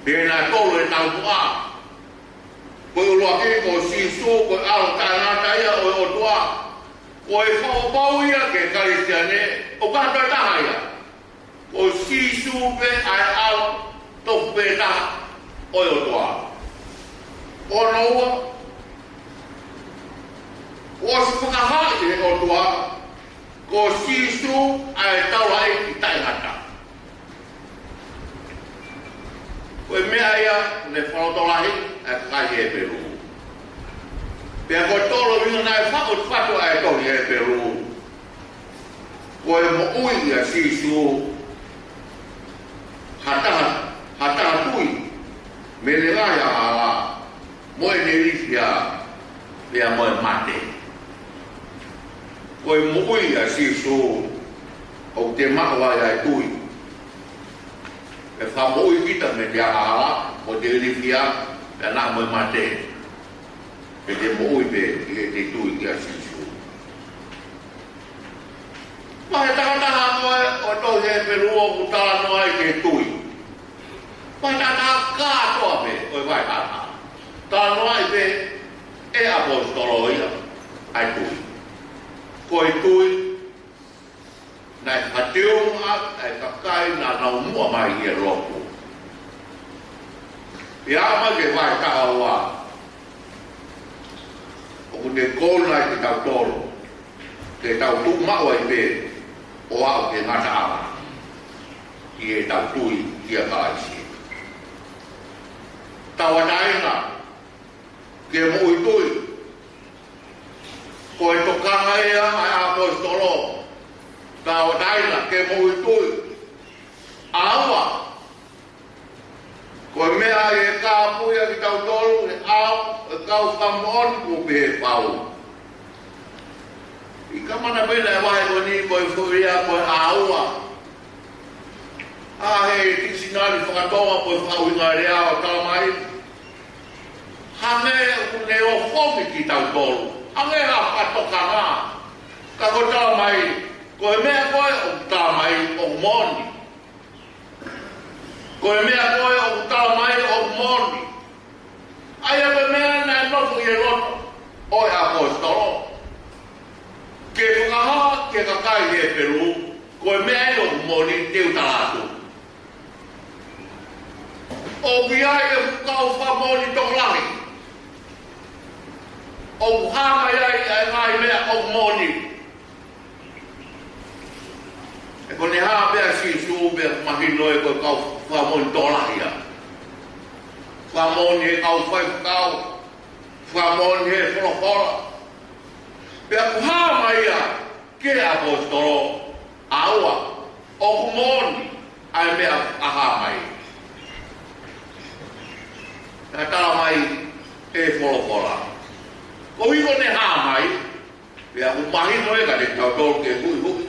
Pe nā tolu e tau mua, koe ulua ki ko sisu, koe alo tāngata ia o otua, koe whakopau ia ke karistiane, o kato e taha ia. Ko sisu pe ai alo, tofu pe taha o otua. O noua, o si whakahai e otua, ko sisu ai taula e ki taingata. Koe mea ia, ne whanotolahi, e kai e peru. Pea koe tolo vinga nai whatu ai tohi e peru. Koe mo ui a sisu, hataha tui, me le ngai a ala, moe ne rifia, pea moe mate. Koe mo ui a sisu, o te makawai ai tui. E whamoi kita me te ala, o te rifia, e nā moe mate. E te moe pe, e te tui ki a sisu. Mahe takataha koe, o tohi e peru o kutala noa i te tui. Mahe takataha kātoa pe, o i vai tata. Tāno ai pe e apostolo ia ai tui. Koe tui nai hatiunga ai kakai na nau mua mai i e lopu. Ia ama ke vai taha wa. O te kōna i te tau toro. Te tau tu maua i pe o au ke ngata ama. I e tau tui i a kāisi. Tawa tainga. Ke mui tui. Ko e tokanga ea ai apostolo. Tawa tainga ke mui tui. Awa. Ko mea e ka puia ki tau tolu e au e kau whamon ku pe pau. I ka mana pena e wahe ko ni ko e furia ko e aua. A he tisinari whakatoa ko e whau inga rea o talamai. Hange une o whomi ki tau tolu. Hange a whatoka ngā. Ka ko talamai ko e mea koe o talamai o moni. Ko e mea koe o utala mai o moni. Ai a koe mea nai nofu i e roto o e apostolo. Ke whakaha ke kakai e Peru, ko e mea i o moni te utalatu. O biai e whakau whamoni toklahi. O hama iai e ngai mea o moni. E kone haa bea si sube mahino e koe kau whamoni tolahi a. Whamoni he kau whaifukau. Whamoni he wholofora. Pea ku haa mai a ke apostolo aua o kumoni ai mea aha mai. Nā tala mai e wholofora. Ko hiko ne haa mai pea ku mahino e ka te tau tolu ke hui hui.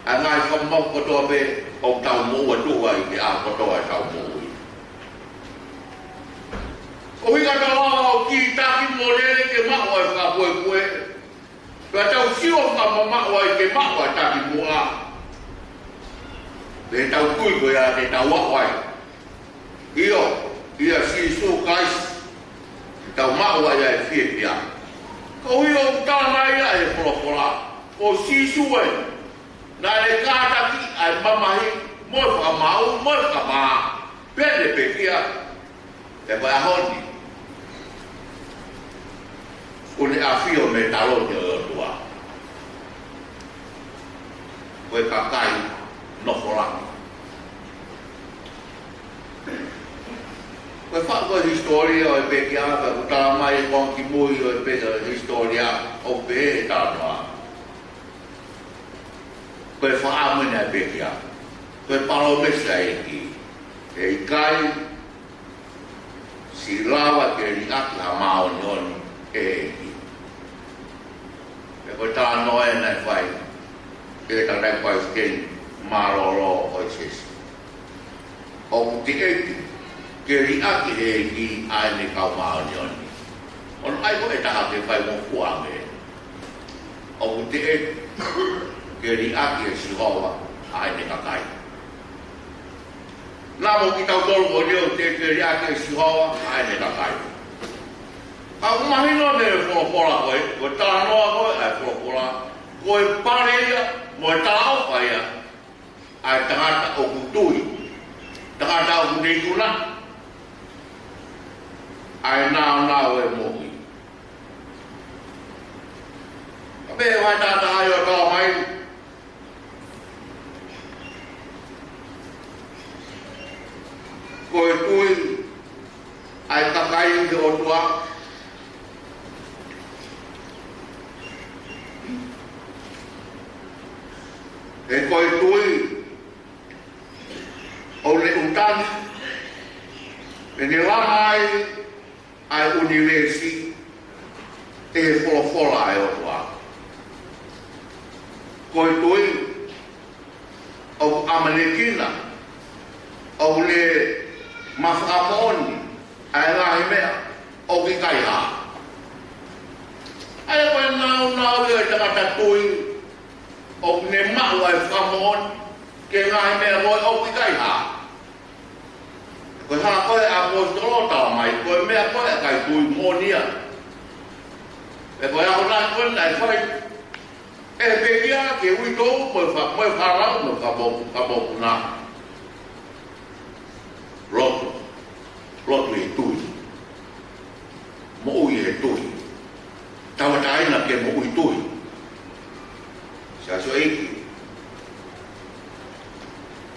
A ngai whamau kotoa pe o tau mua tua i te a kotoa e tau mua. O hika tala o ki taki morele ke maua e whakapue kue. Pea tau siwa whamamaua i ke maua e taki mua. Pe tau kui koe a te tau wawai. Io, ia si su kais. Tau maua ia e fie pia. Ko hio tala mai ia e wholofora. Ko si su e. Nā le kātaki ai mamahi, moi whamau, moi whamaa, pene pekia, e vai ahoni. Kone a whio me talone o tua. Koe kakai noforaki. Koe whakoe historia o e pekia, ka kutala mai e konki mui o e pekia historia o pe e tānoa. Koe whaamene a pekia, koe palomesa e ki, e i kai, si lawa ke ri aki ha maoni oni e ki. E koe tā noe nai whai, e ka nai whai skeni, maroro o i sesi. O kuti e ki, ke ri aki e ki ai ne kau maoni oni. On ai koe taha ke whai mo fuame. O kuti e ki, ke ri aki e sihoa ai ne kakai. Nā mo ki tau tolu o leo te ke ri aki e sihoa ai ne kakai. Ka umahino me e wholopora koe, koe tānoa koe ai wholopora, koe pare ia, mo e tāo whai ia, ai tangata o kutui, tangata o kuteikuna, ai nāo e mohi. Ka me vai tāta ai o tāo mai, koe tui ai kakai te o tua. E koe tui o le utani. E ne lamai ai universi e wholofora e o tua. Koe tui o amanekina o le mawhakamoni ai ngahi mea o ki kai ha. Ai koe nau e tangata tui o ne mau ai whakamoni ke ngahi mea moi o ki kai ha. Koe haa koe apostolo tala mai, koe mea koe kai tui monia. E koe ako nai koe nai whai. E pekia ke ui tōu moe wharau no ka moku nā. Rotu e tui. Mo ui e tui. Tawataina ke mo ui tui. Sa so eiki.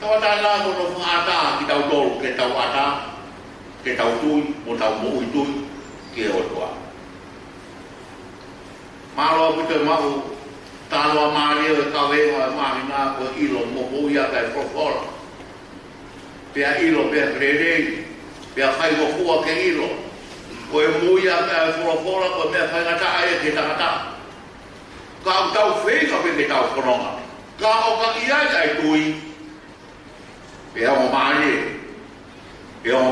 Tawataina kono whaata ki tau tolu ke tau ata, ke tau tui, mo tau mo ui tui, ke o toa. Māloa pute mau, tāloa māria e kawewa e mahi nā ko ilo mo uia kai whokora. Pea ilo, pea krerei, pea whaikokua ke ilo. Ko e muia kai whokora, ko mea whaingata aia ke tangata. Ka au tau whenga pe ke tau whanonga. Ka o ka iai ai tui. Pea o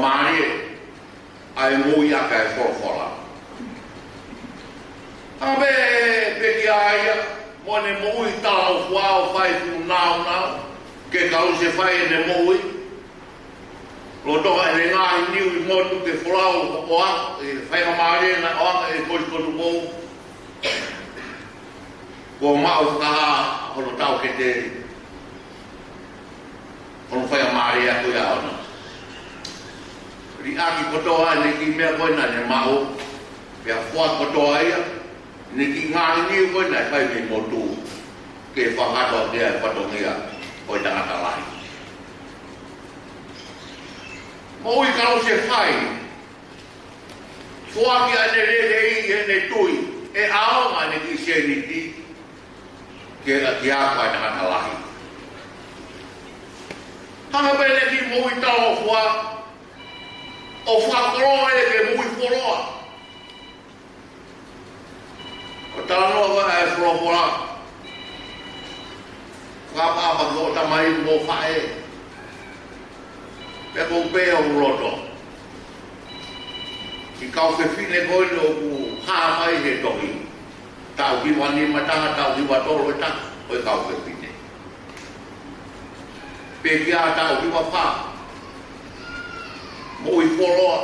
mārie, ai muia kai whokora. Abe peki aia, mone mui talo fuao fai fu nao, ke kau se fai ne mui. Lo toka e ngahi niu I motu ke fulau o a, e fai o maare na o a e koi kotu mou. Ko mao whakaha hono tau ke te, hono fai o maare a koe ao na. Ri aki kotoa ne ki mea koe na ne mao, pia fua kotoa ia, ne ki ngahi niu koe na fai me motu ke whakato kia e whatongia koe tangata lahi. Mo I karo se fai, fuaki ane rei e ne tui, e aonga ne ki se ni ti ke a ki a koe tangata lahi. Hanga pene ki mo I talo fua, o whakoroa e ke mo I foroa. O talanoa wa e whorofora. Whakapa ko tamai mo whae. Pea kou pēa o roto. I kau whiwhine koe o ku hāwhai he tohi. Tau ki wani mataha, tau ki watoro e tak, koe kau whiwhine. Pea ki a tau ki wawha. Mo I whoroa.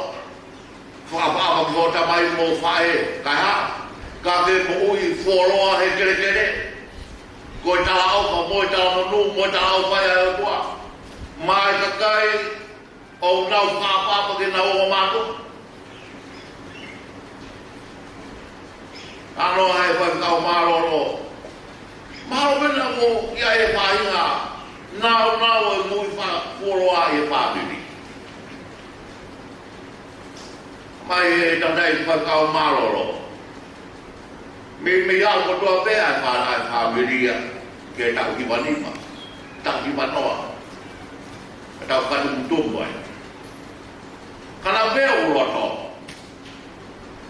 Whakapa ko tamai mo whae. Kai ha? Ka ke mo I whoroa he kere kere. Koe tala au ka moe tala monu, moe tala au whae a kua. Mai kakai, o nau whapapa ke nau o mātu. Ano hai whai kau māroro. Māro pena ko ia e whainga. Nau e mui whoroa e whapiri. Mai e tandai whai kau māroro. Me iau kotoa pēa e whapiria ke tau ki wanima. Tau ki wanoa. Tau katu mutumbo ai. Kana vea uroto.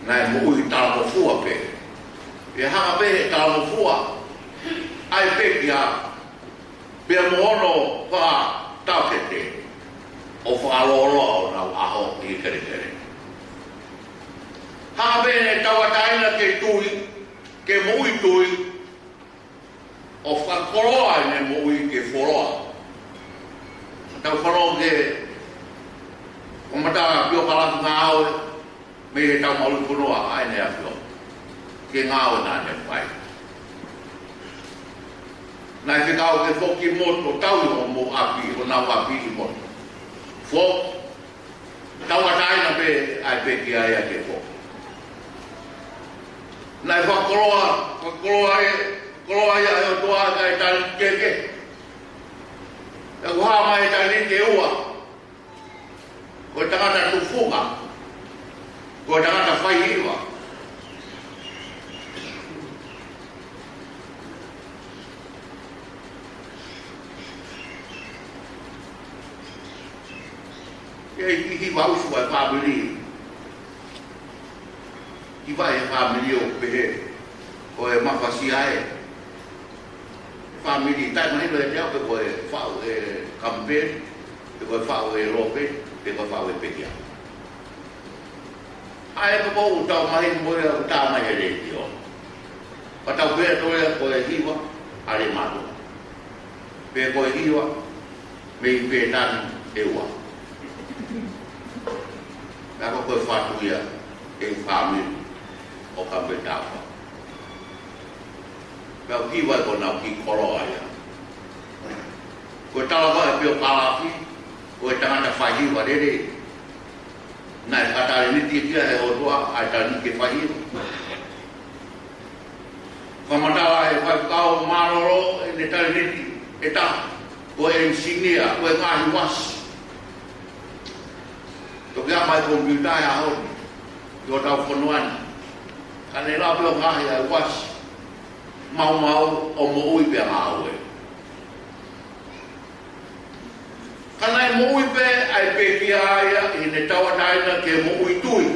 Nai mo I tala fua pe. E hanga pe tala fua. Ai pe kia. Pea mohono wha tau kete. O whaaroro au nau aho I kere kere. Hanga pe ne tawataina ke tui. Ke mo I tui. O whakoroa ne mo I ke whoroa. Tau whanau ke o mata pio kalatu ngāo me he tau maulu punoa ai nea pio ke ngāo nā ne whai nai whikau ke whoki moto tau I mo api o nau api I moto whok tau ataina pe ai pe ki ai a ke whok nai whakoroa ia e o toa kai tani keke e kuha mai tani ke ua ko tangata tufuga ko tangata whaihiwa e hi wausu e whabili i vai e whabili o pehe o e mawhasi ae family tai mai le te pe ko e whau e campaign pe ko whau e rope pe ko whau e pekia ai ko o tau mai mo e ta mai e re tio pa tau pe to e ko e hiwa ale mato pe ko e hiwa me pe tan e wa koe whatuia e whāmi o ka me tāwha. Pea ki wai ko nau ki koroa ia. Koe talawa e pio kālafi, koe tangata whahiwa rere. Nai katare ni tia e o tua, ai tani ke whahiwa. Whamatawa e whaikao maroro e ne tari niti e tā. Koe e insignia, koe ngahi wasi. Toki a mai komputa e ahoni, yo tau whanuani. Ka ne la pio ngahi ai wasi. Mau o mo ui pe ngāue. Ka nai mo ui pe ai pe ki aia i ne tawataina ke mo ui tui.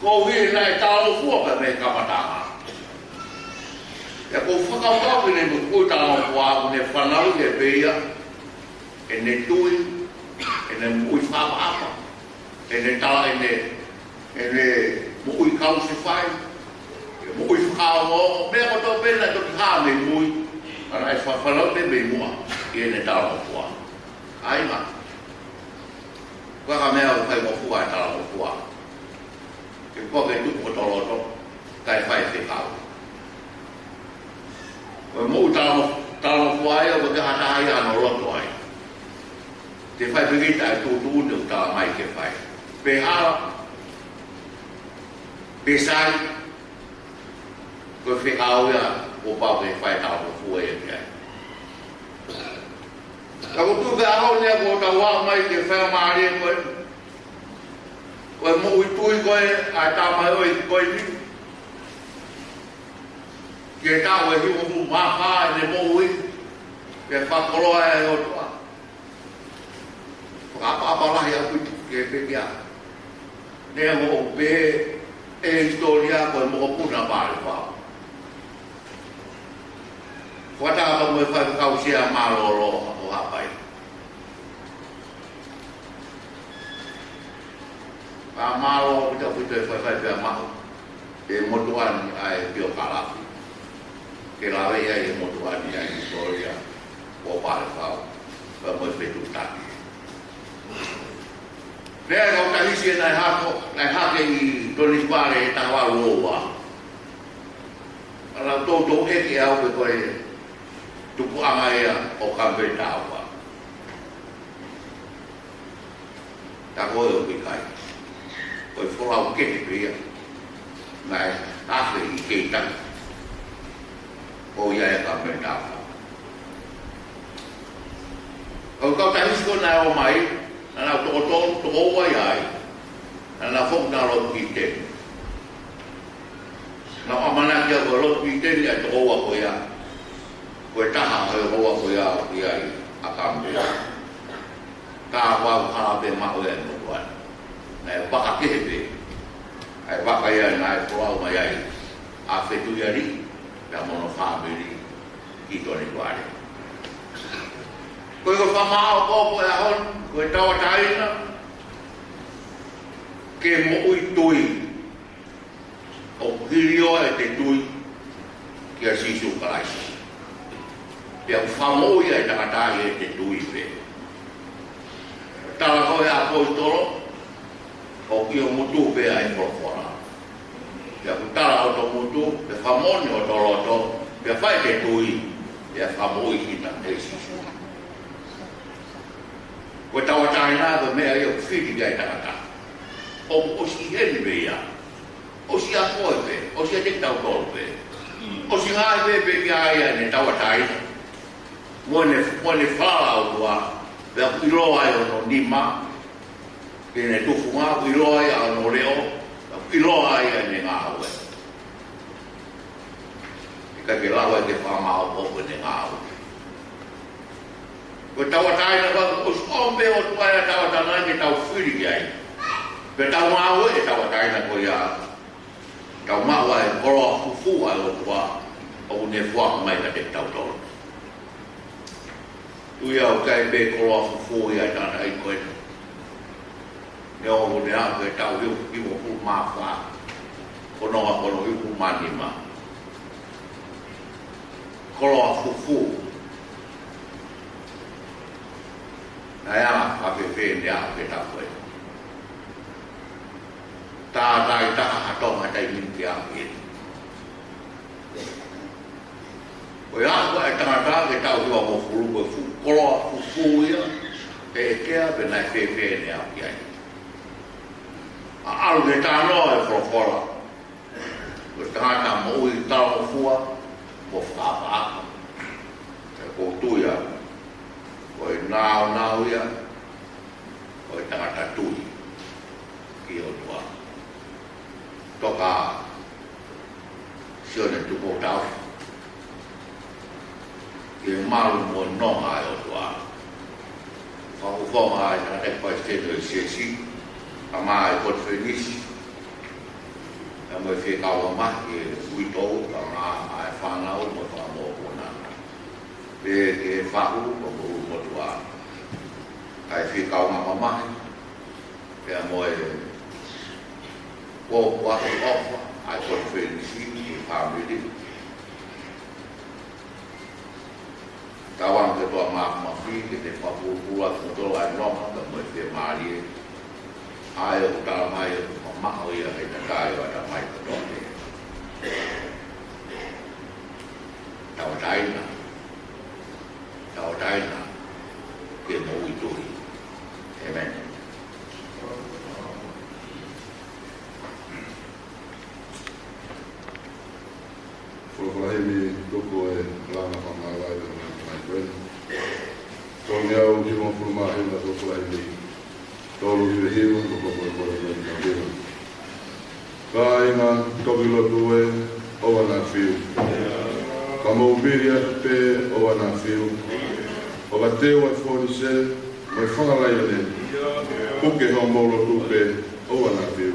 Ko hui nai talo fua pe me kamatanga. E ko whakawhau ne mo kui talo fua ne whanau e pe ia e ne tui e ne mo ui whapapa e ne tala e ne mo ui kausi whai. Mui whakao mo, mea ko tō pēna toki hā me mui, ana e whawhanau te me mua, i ene tāra mo kua. Ai ma. Waka mea o kai mo fua e tāra mo kua. Ke kua ke tuku o toroto, kai whai whekau. Koe mou tāra mo kua e o ke hatahai ano roto ai. Te whai pekita e tūtu une o tāra mai ke whai. Pe hala, pe sai, koe whekau ia o pau ke whai tau o fua e kia. Ka kutu ke ahau nea ko ta wā mai ke whai maari e koe. Koe mo ui tui koe a tā mai oi koe ni. Ke tau e hiu mu mawha e ne mo ui. Ke whakoroa e o tua. Whakapapalahi a kui ke pekia. Nea mo pe e historia koe mo puna pāre whao. Whataka mo whai kausia maroro o hapai. A maroro pita e whai pia mahu. E motuani ai pio kalafi. Ke lawe ia e motuani ai historia o pare whao. Wha mo petu taki. Rea kau tahisi e nai hake i toni pare e tawa loa. Ala tōtou eke au pe koe tupu anga ea o kampe tāua. Tā koe o pikai. Koe whorau kete pia. Ngai afe i keitang. O ia e kampe tāua. Kau tahisi ko nai o mai. Nana toko wai ai. Nana whok nā lo ki te. Nā amana kia ko lo ki te ni a toko wa ko ia. Koe taha koe hoa koe au ki ai a kamea. Ka wau hala pe mao e nukuan. Nai waka kehepe. Ai waka ia nai koau mai ai. A whetu iari, pia mono whamiri ki toni kuare. Koe ko whamao kōpo e ahon, koe tawa taina. Ke mo ui tui. O hirio e te tui. Kia sisu kalaisi. Pia whamoi ai takatai e te tui pe. Tala koe a poitoro, o ki o mutu pe ai whorofora. Pia kutala o to mutu, pe whamoni o toroto, pia whai te tui, pia whamoi kita e sisu. Koe tawatai nā pe mea i o whiri ai takatai. O si heni pe ia, o si a koe pe, o si a te tau tolu pe. O si ngai pe ki ai ne tawatai. Mone whala au tua, pia kuiroa e o no nima, ke ne tufu ngā kuiroa e a no reo, kuiroa e a ne ngā haue. Ika ke lawa e ke whamao popo ne ngā haue. Ko tawatai na waka, o skombe o tua e a tawatai ke tau whiri ki ai. Pe tau maua e tawatai na ko ia, tau maua e koroa fufu ai o tua, o ne fuaka mai ka te tau tolu. Tui au kai pe koroa fufu ia tana ai koe. Ne o ne a koe tau hiu mo pu mawha. Konoa kono hiu pu manima. Koroa fufu. Nai a ka pe ne a pe tau koe. tātai taka atonga tai minti amin. Koe ako e tangata ke tau hiwa mo furu koe koloa fufuia e kea pe nai whewhe ne api ai. A alu ke tānoa e whorokola. Koe tangata mo ui tau o fua mo whakaapa. E koutuia. Koe nao ia. Koe tangata tui. Ki o tua. Toka sione tuko tau. Ke malu mo nonga e o tua. Whakukonga ai na e pai steno e siesi. A mai pot fenisi. E mo e whekawa mahi e uitou ka ngā ai whanau mo whanau kona. Pe ke whaku mo kuru mo tua. Ai whekawa ngā mahi. Pe mo e ko wako ofa ai pot fenisi e whamiri. Tawang ke toa mafi ke te whapurpura ke toa ai nonga ka mo e whe maari e. Ai o tala mai o maho ia hei ta kai o ta mai ka toa te. Tau taina ke mo ui tui. Amen. Whakahi toko e lana whangai o mai koe. Tōngi au ki mo whurmahi na toko e mi. Tōru ki hiru, toko koe kore koe ka hiru. Ka inga toki lotu e o ana whiu. Ka maubiria pe o ana whiu. O ka teo e whori se, mai whangalai ane. Puke ho maulo tu pe o ana whiu.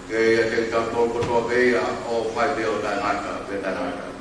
Ke te tau tō kotoa pēia o whai pēo tai ngata, pētai ngata.